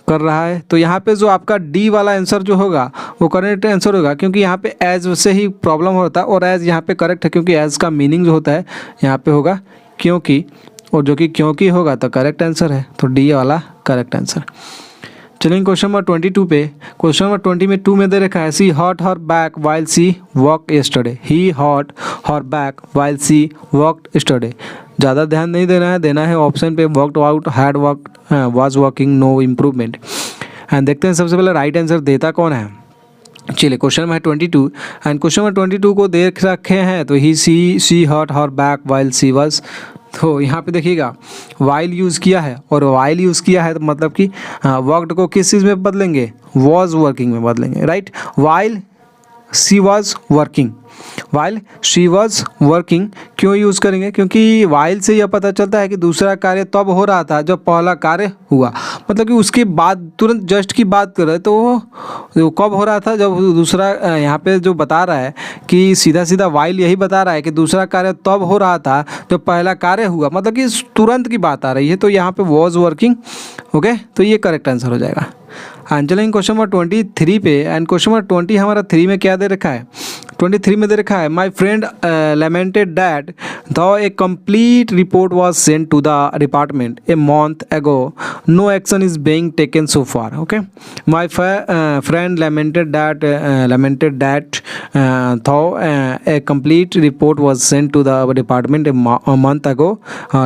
कर रहा है, तो यहाँ पे जो आपका डी वाला आंसर जो होगा वो करेक्ट आंसर होगा, क्योंकि यहाँ पे एज से ही प्रॉब्लम होता है और एज यहाँ पे करेक्ट है, क्योंकि एज का मीनिंग जो होता है यहाँ पे होगा क्योंकि, और जो कि क्योंकि होगा तो करेक्ट आंसर है, तो डी वाला करेक्ट आंसर। चलिए क्वेश्चन नंबर 22 पे, क्वेश्चन नंबर 22 में दे रखा है, she hot her back while she walk yesterday, he hurt her back while she walk yesterday. ज़्यादा ध्यान नहीं देना है ऑप्शन पे, walked out, had walked, was walking, no improvement. And देखते हैं सबसे पहले राइट आंसर देता कौन है। चलिए question number 22, and question number 22 को देख रखे हैं, तो he see hot her back while she was, तो यहाँ पे देखिएगा वाइल यूज़ किया है, और वाइल यूज़ किया है तो मतलब कि वर्कड को किस चीज़ में बदलेंगे, वॉज वर्किंग में बदलेंगे, right. While she was working, while she was working क्यों यूज़ करेंगे, क्योंकि वाइल से यह पता चलता है कि दूसरा कार्य तब हो रहा था जब पहला कार्य हुआ, मतलब कि उसके बाद तुरंत जस्ट की बात कर रहे, तो वो कब हो रहा था जब दूसरा, यहाँ पे जो बता रहा है कि सीधा सीधा वाइल यही बता रहा है कि दूसरा कार्य तब हो रहा था जब पहला कार्य हुआ, मतलब कि तुरंत की बात आ रही है, तो यहाँ पे वॉज वर्किंग, ओके, तो ये करेक्ट आंसर हो जाएगा। चलेंगे क्वेश्चन नंबर 23 पे, एंड क्वेश्चन नंबर 20 हमारा 3 में क्या दे रखा है, 23 में दे रखा है, my friend lamented that though a complete report was sent to the department a month ago, no action is being taken so far, okay। My friend lamented that though a complete report was sent to the department a month ago,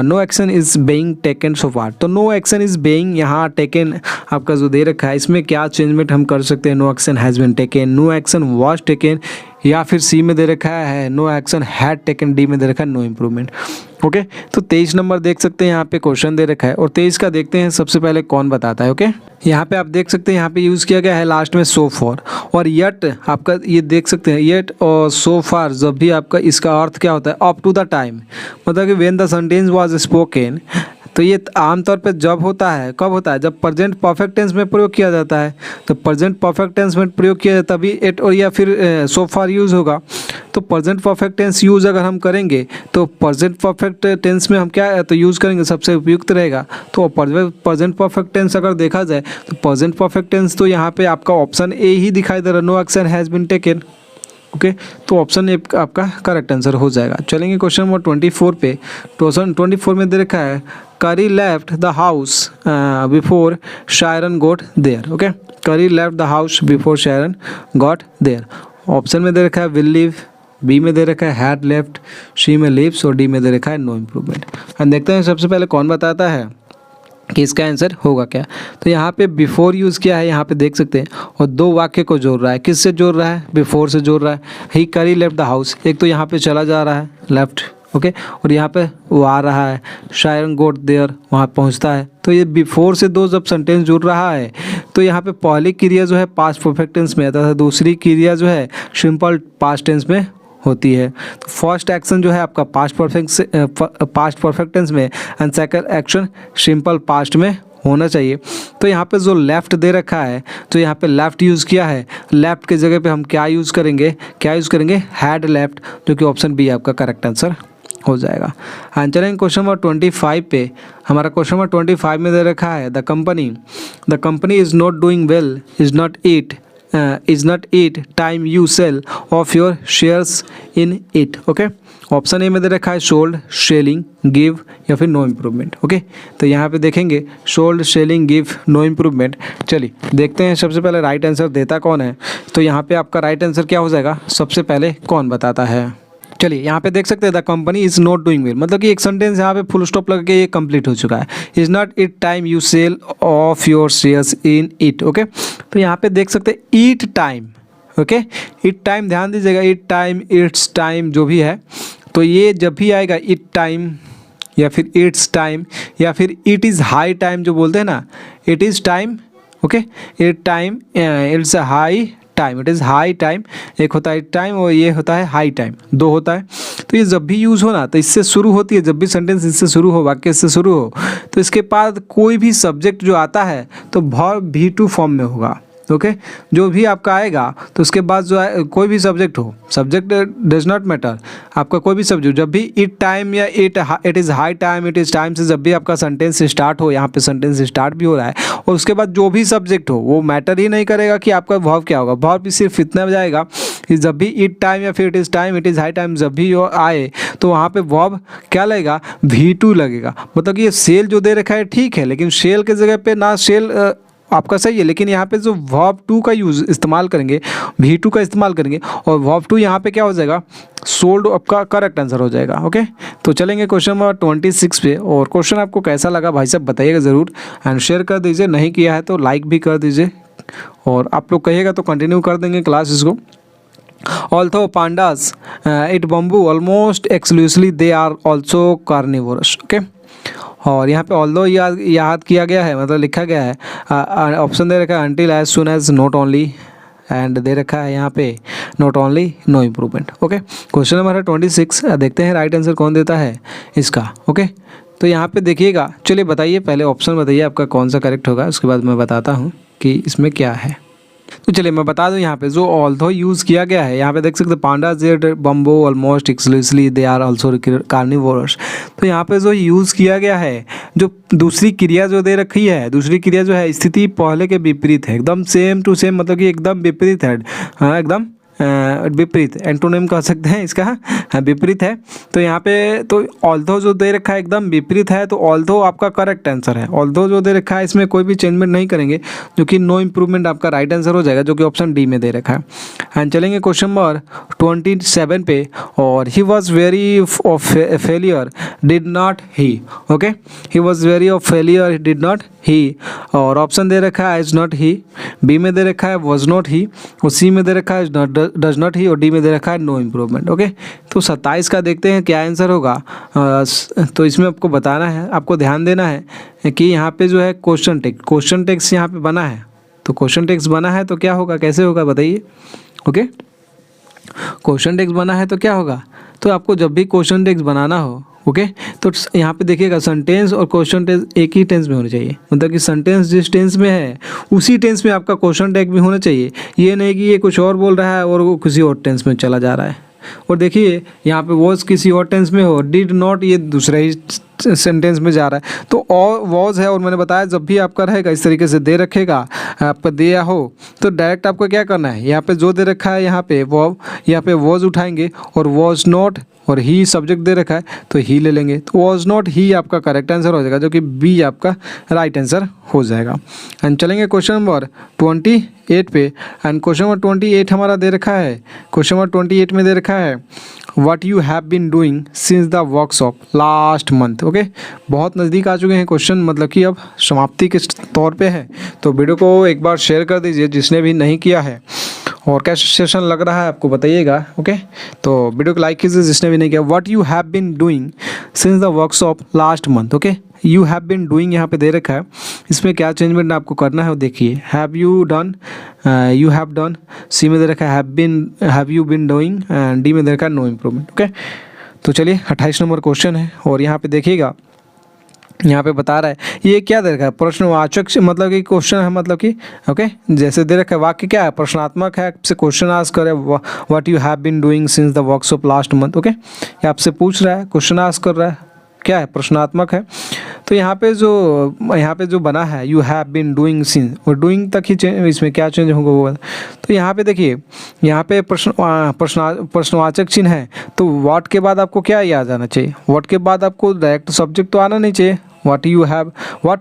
no action is being taken so far। तो no action is being यहाँ taken आपका जो दे रखा है, इसमें क्या changement हम कर सकते हैं, no action has been taken, no action was taken, या फिर सी में दे रखा है no action had taken, D में दे रखा है नो इम्प्रूवमेंट, ओके। तो 23 नंबर देख सकते हैं यहाँ पे क्वेश्चन दे रखा है, और 23 का देखते हैं सबसे पहले कौन बताता है, ओके। यहाँ पे आप देख सकते हैं यहाँ पे यूज़ किया गया है लास्ट में सो फॉर, और यट आपका ये देख सकते हैं, यट और सो फार जब भी आपका इसका अर्थ क्या होता है, अप टू द टाइम, मतलब कि when the sentence was spoken, तो ये आमतौर पे जब होता है, कब होता है, जब प्रेजेंट परफेक्ट टेंस में प्रयोग किया जाता है, तो प्रेजेंट परफेक्ट टेंस में प्रयोग किया जाता है तभी एट और या फिर सो फार यूज़ होगा। तो प्रेजेंट परफेक्ट टेंस यूज़ अगर हम करेंगे तो प्रेजेंट परफेक्ट टेंस में हम क्या तो यूज़ करेंगे, सबसे उपयुक्त रहेगा। तो प्रेजेंट परफेक्ट टेंस अगर देखा जाए तो प्रेजेंट परफेक्ट टेंस तो यहाँ पे आपका ऑप्शन ए ही दिखाई दे रहा है, no action has been taken, okay. तो ऑप्शन ए आपका करेक्ट आंसर हो जाएगा। चलेंगे क्वेश्चन नंबर 24 पे, क्वेश्चन 24 में दे रखा है, Carrie left the house before Sharon got there, okay. Carrie left the house before Sharon got there. Option में दे रखा है विल लीव, बी में दे रखा है हैड लेफ्ट, सी में लीव्स, और डी में दे रखा है नो इम्प्रूवमेंट। हम देखते हैं सबसे पहले कौन बताता है कि इसका आंसर होगा क्या। तो यहाँ पे बिफोर यूज़ किया है, यहाँ पे देख सकते हैं, और दो वाक्य को जोड़ रहा है, किससे जोड़ रहा है, बिफोर से जोड़ रहा है। ही करी लेफ्ट द हाउस, एक तो यहाँ पे चला जा रहा है लेफ्ट, ओके, और यहाँ पे वो आ रहा है, शायरन गोट देयर वहाँ पहुँचता है। तो ये बिफोर से दो जब सेंटेंस जुड़ रहा है तो यहाँ पे पहली क्रिया जो है पास्ट परफेक्ट टेंस में आता है, दूसरी क्रिया जो है सिंपल पास्ट टेंस में होती है। तो फर्स्ट एक्शन जो है आपका पास्ट परफेक्ट टेंस में, and second action simple past में होना चाहिए। तो यहाँ पे जो लेफ़्ट दे रखा है, तो यहाँ पे लेफ़्ट यूज़ किया है, लेफ़्ट के जगह पे हम क्या यूज़ करेंगे, हैड लेफ्ट, जो कि ऑप्शन बी आपका करेक्ट आंसर हो जाएगा। एंड चलेंगे क्वेश्चन नंबर 25 पे। हमारा क्वेश्चन नंबर 25 में दे रखा है the company is not doing well is not it time you sell off your shares in it. Okay, option A में दे रखा है सोल्ड, सेलिंग, गिव या फिर नो इम्प्रूवमेंट। ओके, तो यहाँ पे देखेंगे sold, selling, give, no improvement. चलिए देखते हैं सबसे पहले राइट आंसर देता कौन है। तो यहाँ पे आपका राइट आंसर क्या हो जाएगा, सबसे पहले कौन बताता है। चलिए यहाँ पे देख सकते हैं the company is not doing well, मतलब कि एक सेंटेंस यहाँ पे फुल स्टॉप लगा के ये कंप्लीट हो चुका है। Is not it time you sell off your shares in it. Okay, तो यहाँ पे देख सकते हैं it time. Okay, it time ध्यान दीजिएगा, इट टाइम, इट्स टाइम जो भी है, तो ये जब भी आएगा इट टाइम या फिर इट्स टाइम या फिर इट इज़ हाई टाइम जो बोलते हैं ना, it is time. Okay, it time, it's a high time, it is high time, एक होता है टाइम और ये होता है हाई टाइम, दो होता है। तो ये जब भी यूज़ हो ना तो इससे शुरू होती है, जब भी सेंटेंस इससे शुरू हो, वाक्य इससे शुरू हो, तो इसके बाद कोई भी सब्जेक्ट जो आता है तो वर्ब V2 फॉर्म में होगा। ओके, जो भी आपका आएगा तो उसके बाद जो है कोई भी सब्जेक्ट हो, सब्जेक्ट डज नॉट मैटर, आपका कोई भी सब्जेक्ट, जब भी इट टाइम या it is high time, it is time से जब भी आपका सेंटेंस स्टार्ट हो, यहाँ पे सेंटेंस स्टार्ट भी हो रहा है, और उसके बाद जो भी सब्जेक्ट हो वो मैटर ही नहीं करेगा कि आपका वर्ब क्या होगा, वर्ब भी सिर्फ इतना जाएगा कि जब भी इट टाइम या फिर it is time, it is high time जब भी आए तो वहाँ पे वर्ब क्या लगेगा, V2 लगेगा। मतलब कि ये सेल जो दे रखा है ठीक है, लेकिन सेल के जगह पे ना सेल आपका सही है, लेकिन यहाँ पे जो वर्ब 2 का यूज़ इस्तेमाल करेंगे, V2 का इस्तेमाल करेंगे, और वर्ब 2 यहाँ पे क्या हो जाएगा, सोल्ड आपका करेक्ट आंसर हो जाएगा। ओके, तो चलेंगे क्वेश्चन नंबर 26 पे। और क्वेश्चन आपको कैसा लगा भाई साहब बताइएगा ज़रूर, एंड शेयर कर दीजिए, नहीं किया है तो लाइक भी कर दीजिए, और आप लोग कहिएगा तो कंटिन्यू कर देंगे क्लास इसको। Although pandas eat bamboo almost exclusively, they are also carnivorous. Okay, और यहाँ पे ऑल्दो याद किया गया है, मतलब लिखा गया है, ऑप्शन दे रखा है until, as soon as, not only, and दे रखा है यहाँ पे not only, no improvement. Okay, question number है 26, देखते हैं राइट आंसर कौन देता है इसका। ओके, तो यहाँ पे देखिएगा, चलिए बताइए, पहले ऑप्शन बताइए आपका कौन सा करेक्ट होगा, उसके बाद मैं बताता हूँ कि इसमें क्या है। तो चलिए मैं बता दूं, यहाँ पे जो ऑल्दो यूज़ किया गया है, यहाँ पे देख सकते हैं pandas ate bamboo almost exclusively they are also carnivorous. तो यहाँ पे जो यूज़ किया गया है, जो दूसरी क्रिया जो दे रखी है, दूसरी क्रिया जो है स्थिति पहले के विपरीत है, एकदम सेम टू सेम, मतलब कि एकदम विपरीत है, हाँ एकदम विपरीत, एंटोनिम कह सकते हैं इसका, विपरीत है। तो यहाँ पे तो ऑल्दो जो दे रखा है एकदम विपरीत है, तो ऑल्दो आपका करेक्ट आंसर है। ऑल्दो जो दे रखा है इसमें कोई भी चेंजमेंट नहीं करेंगे, जो कि नो इम्प्रूवमेंट आपका राइट आंसर हो जाएगा, जो कि ऑप्शन डी में दे रखा है। एंड चलेंगे क्वेश्चन नंबर 27 पे। और he was very of failure did not he. Okay, he was very of failure did not ही, और ऑप्शन दे रखा है इज नॉट ही, बी में दे रखा है वॉज नॉट ही, और सी में दे रखा है डज नॉट ही, और डी में दे रखा है नो इम्प्रूवमेंट। ओके, तो 27 का देखते हैं क्या आंसर होगा। तो इसमें आपको बताना है, आपको ध्यान देना है कि यहाँ पे जो है क्वेश्चन टेक्स्ट यहाँ पे बना है, तो क्वेश्चन टेक्स्ट बना है तो क्या होगा, कैसे होगा बताइए। ओके, क्वेश्चन टेक्स्ट बना है तो क्या होगा, तो आपको जब भी क्वेश्चन टेक्स्ट बनाना हो, ओके, तो यहाँ पे देखिएगा सेंटेंस और क्वेश्चन टेंस एक ही टेंस में होने चाहिए, मतलब कि सेंटेंस जिस टेंस में है उसी टेंस में आपका क्वेश्चन टैग भी होना चाहिए। ये नहीं कि ये कुछ और बोल रहा है और वो किसी और टेंस में चला जा रहा है। और देखिए यहाँ पे वॉज किसी और टेंस में हो, डिड नॉट ये दूसरा ही सेंटेंस में जा रहा है। तो और वॉज है, और मैंने बताया जब भी आपका रहेगा इस तरीके से दे रखेगा, आपका दिया हो तो डायरेक्ट आपको क्या करना है, यहाँ पे जो दे रखा है यहाँ पे वो, यहाँ पे वॉज उठाएंगे, और वॉज नॉट और ही सब्जेक्ट दे रखा है तो ही ले लेंगे, तो वॉज नॉट ही आपका करेक्ट आंसर हो जाएगा, जो कि बी आपका राइट आंसर हो जाएगा। एंड चलेंगे क्वेश्चन नंबर 28 पे। एंड क्वेश्चन नंबर 28 हमारा दे रखा है, क्वेश्चन नंबर 28 में दे रखा है what you have been doing since the workshop last month. Okay, बहुत नज़दीक आ चुके हैं क्वेश्चन, मतलब कि अब समाप्ति के तौर पे है, तो वीडियो को एक बार शेयर कर दीजिए जिसने भी नहीं किया है, और कैसा सेशन लग रहा है आपको बताइएगा। ओके, तो वीडियो को लाइक कीजिए जिसने भी नहीं किया। What you have been doing since the workshop last month. Okay, you have been doing यहाँ पे दे रखा है, इसमें क्या चेंजमेंट आपको करना है वो देखिए। Have you done, you have done, C में दे रखा है have you been doing, and D में दे रखा है नो इम्प्रूवमेंट। ओके, तो चलिए 28 नंबर क्वेश्चन है, और यहाँ पे देखिएगा यहाँ पे बता रहा है ये क्या दे रखा है, प्रश्नवाचक मतलब कि क्वेश्चन है, मतलब कि ओके जैसे दे रखा है वाक्य क्या है, प्रश्नात्मक है, आपसे क्वेश्चन आस्क करे what you have been doing since the workshop last month. Okay ये आपसे पूछ रहा है, क्वेश्चन आस्क कर रहा है, क्या है, प्रश्नात्मक है। तो यहाँ पे जो बना है you have been doing since, और डूइंग तक ही इसमें क्या चेंज होगा वो। तो यहाँ पे देखिए, यहाँ पे प्रश्नवाचक चिन्ह है, तो व्हाट के बाद आपको क्या याद आना चाहिए, व्हाट के बाद आपको डायरेक्ट सब्जेक्ट तो आना नहीं चाहिए। What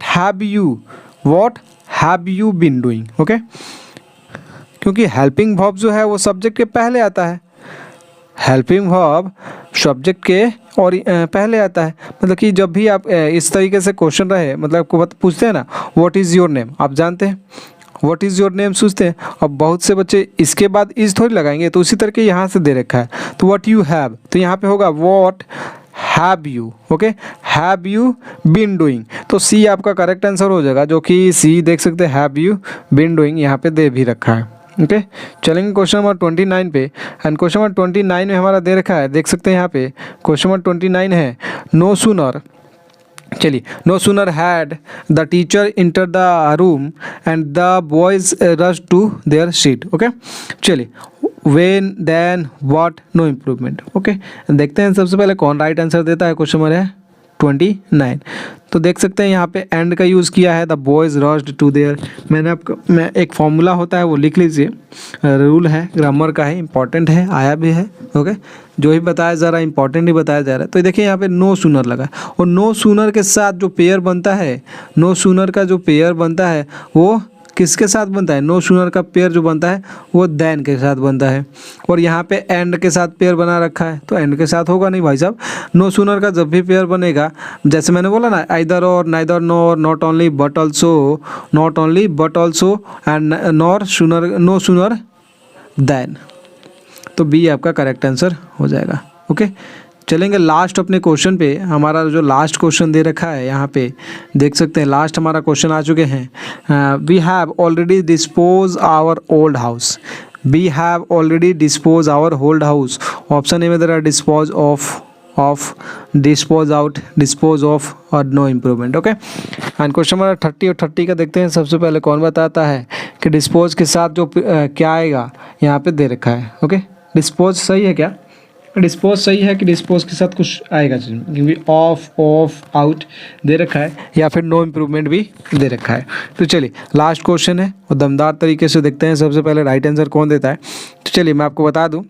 have you been doing. Okay क्योंकि हेल्पिंग वर्ब जो है वो सब्जेक्ट के पहले आता है, हेल्पिंग वर्ब सब्जेक्ट के और पहले आता है। मतलब कि जब भी आप इस तरीके से क्वेश्चन रहे, मतलब आपको पूछते हैं ना व्हाट इज़ योर नेम, आप जानते हैं व्हाट इज़ योर नेम सोचते हैं, अब बहुत से बच्चे इसके बाद इज थोड़ी लगाएंगे, तो उसी तरह के यहाँ से दे रखा है। तो व्हाट यू हैव, तो यहाँ पे होगा what have you. Okay have you been doing, तो सी आपका करेक्ट आंसर हो जाएगा, जो कि सी देख सकते हैं, हैव यू बीन डूइंग यहाँ पे दे भी रखा है। ओके चलेंगे क्वेश्चन नंबर 29 पे। एंड क्वेश्चन नंबर 29 में हमारा दे रखा है, देख सकते हैं यहाँ पे क्वेश्चन नंबर 29 है, नो सूनर, चलिए, no sooner had the teacher enter the room and the boys rush to their seat. Okay चलिए, when then what no improvement. Okay देखते हैं सबसे पहले कौन राइट आंसर देता है। क्वेश्चन नंबर है 29, तो देख सकते हैं यहाँ पे एंड का यूज़ किया है, the boys rushed to there. मैं एक फॉर्मूला होता है वो लिख लीजिए, रूल है, ग्रामर का है, इंपॉर्टेंट है, आया भी है। ओके जो ही बताया जा रहा है इंपॉर्टेंट ही बताया जा रहा है। तो देखिए यहाँ पे नो सूनर लगा, और नो सूनर के साथ जो पेयर बनता है, नो सूनर का जो पेयर बनता है वो किसके साथ बनता है, नो सूनर का पेयर जो बनता है वो देन के साथ बनता है, और यहाँ पे एंड के साथ पेयर बना रखा है, तो एंड के साथ होगा नहीं भाई साहब। नो सूनर का जब भी पेयर बनेगा, जैसे मैंने बोला ना, either or, neither nor, not only but also, not only but also and nor sooner, no sooner than, तो बी आपका करेक्ट आंसर हो जाएगा। ओके चलेंगे लास्ट अपने क्वेश्चन पे। हमारा जो लास्ट क्वेश्चन दे रखा है यहाँ पे देख सकते हैं, लास्ट हमारा क्वेश्चन आ चुके हैं। We have already dispose our old house, we have already dispose our old house. Option A में there are dispose of, dispose out, dispose of और no improvement. Okay and question number 30 और 30 का देखते हैं। सबसे पहले कौन बताता है कि डिस्पोज के साथ जो क्या आएगा, यहाँ पे दे रखा है। ओके डिस्पोज सही है क्या, डिस्पोज सही है कि डिस्पोज के साथ कुछ आएगा, क्योंकि ऑफ आउट दे रखा है, या फिर नो इम्प्रूवमेंट भी दे रखा है। तो चलिए लास्ट क्वेश्चन है और दमदार तरीके से देखते हैं सबसे पहले राइट आंसर कौन देता है। तो चलिए मैं आपको बता दूं,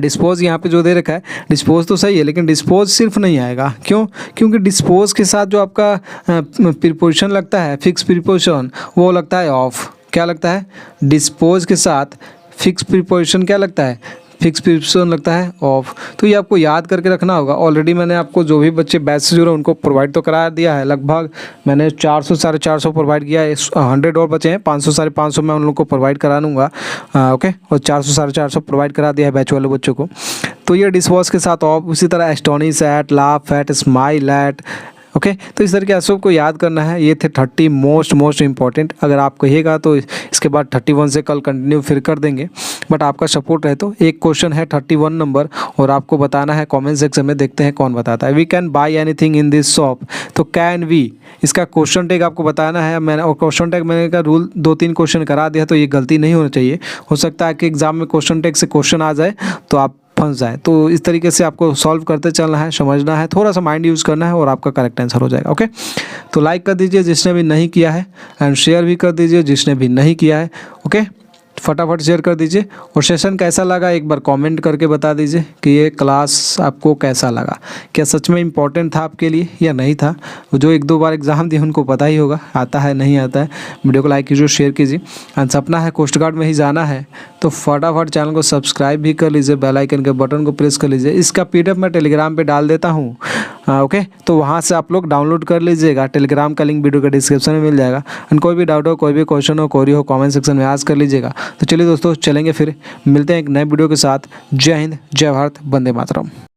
डिस्पोज यहाँ पे जो दे रखा है, डिस्पोज तो सही है, लेकिन डिस्पोज सिर्फ नहीं आएगा। क्यों, क्योंकि डिस्पोज के साथ जो आपका प्रीपोजिशन लगता है, फिक्स प्रीपोजिशन, वो लगता है ऑफ। क्या लगता है, डिस्पोज के साथ फिक्स प्रीपोजिशन क्या लगता है, फिक्स प्रीपोजिशन लगता है ऑफ। तो ये आपको याद करके रखना होगा। ऑलरेडी मैंने आपको जो भी बच्चे बैच से जुड़े उनको प्रोवाइड तो करा दिया है, लगभग मैंने 400 साढ़े 400 प्रोवाइड किया है, 100 और बचे हैं, 500 साढ़े 500 मैं उन लोगों को प्रोवाइड करा दूँगा। ओके और 400 साढ़े 400 प्रोवाइड करा दिया है बैच वाले बच्चों को। तो ये डिस्पोज के साथ ऑफ, उसी तरह astonish at, laugh at, smile at. Okay तो इस तरह के सबको याद करना है। ये थे 30 मोस्ट इंपॉर्टेंट। अगर आप कहिएगा तो इसके बाद 31 से कल कंटिन्यू फिर कर देंगे, बट आपका सपोर्ट रहे तो। एक क्वेश्चन है 31 नंबर, और आपको बताना है कमेंट सेक्शन में, देखते हैं कौन बताता है। We can buy anything in this shop, तो कैन वी, इसका क्वेश्चन टैग आपको बताना है। मैंने और क्वेश्चन टैग मैंने का रूल 2-3 क्वेश्चन करा दिया, तो ये गलती नहीं होना चाहिए। हो सकता है कि एग्जाम में क्वेश्चन टैग से क्वेश्चन आ जाए तो आप फंस जाए। तो इस तरीके से आपको सॉल्व करते चलना है, समझना है, थोड़ा सा माइंड यूज़ करना है, और आपका करेक्ट आंसर हो जाएगा। ओके तो लाइक कर दीजिए जिसने भी नहीं किया है, एंड शेयर भी कर दीजिए जिसने भी नहीं किया है। ओके फटाफट शेयर कर दीजिए, और सेशन कैसा लगा एक बार कमेंट करके बता दीजिए कि ये क्लास आपको कैसा लगा, क्या सच में इम्पोर्टेंट था आपके लिए या नहीं था। जो 1-2 बार एग्ज़ाम दिए उनको पता ही होगा आता है नहीं आता है। वीडियो को लाइक कीजिए, शेयर कीजिए, एंड सपना है कोस्ट गार्ड में ही जाना है तो फटाफट चैनल को सब्सक्राइब भी कर लीजिए, बेल आइकन के बटन को प्रेस कर लीजिए। इसका PDF मैं टेलीग्राम पर डाल देता हूँ। ओके तो वहाँ से आप लोग डाउनलोड कर लीजिएगा, टेलीग्राम का लिंक वीडियो के डिस्क्रिप्शन में मिल जाएगा। एंड कोई भी डाउट हो, कोई भी क्वेश्चन हो, क्वेरी हो, कमेंट सेक्शन में आज कर लीजिएगा। तो चलिए दोस्तों चलेंगे, फिर मिलते हैं एक नए वीडियो के साथ। जय हिंद, जय भारत, वंदे मातरम।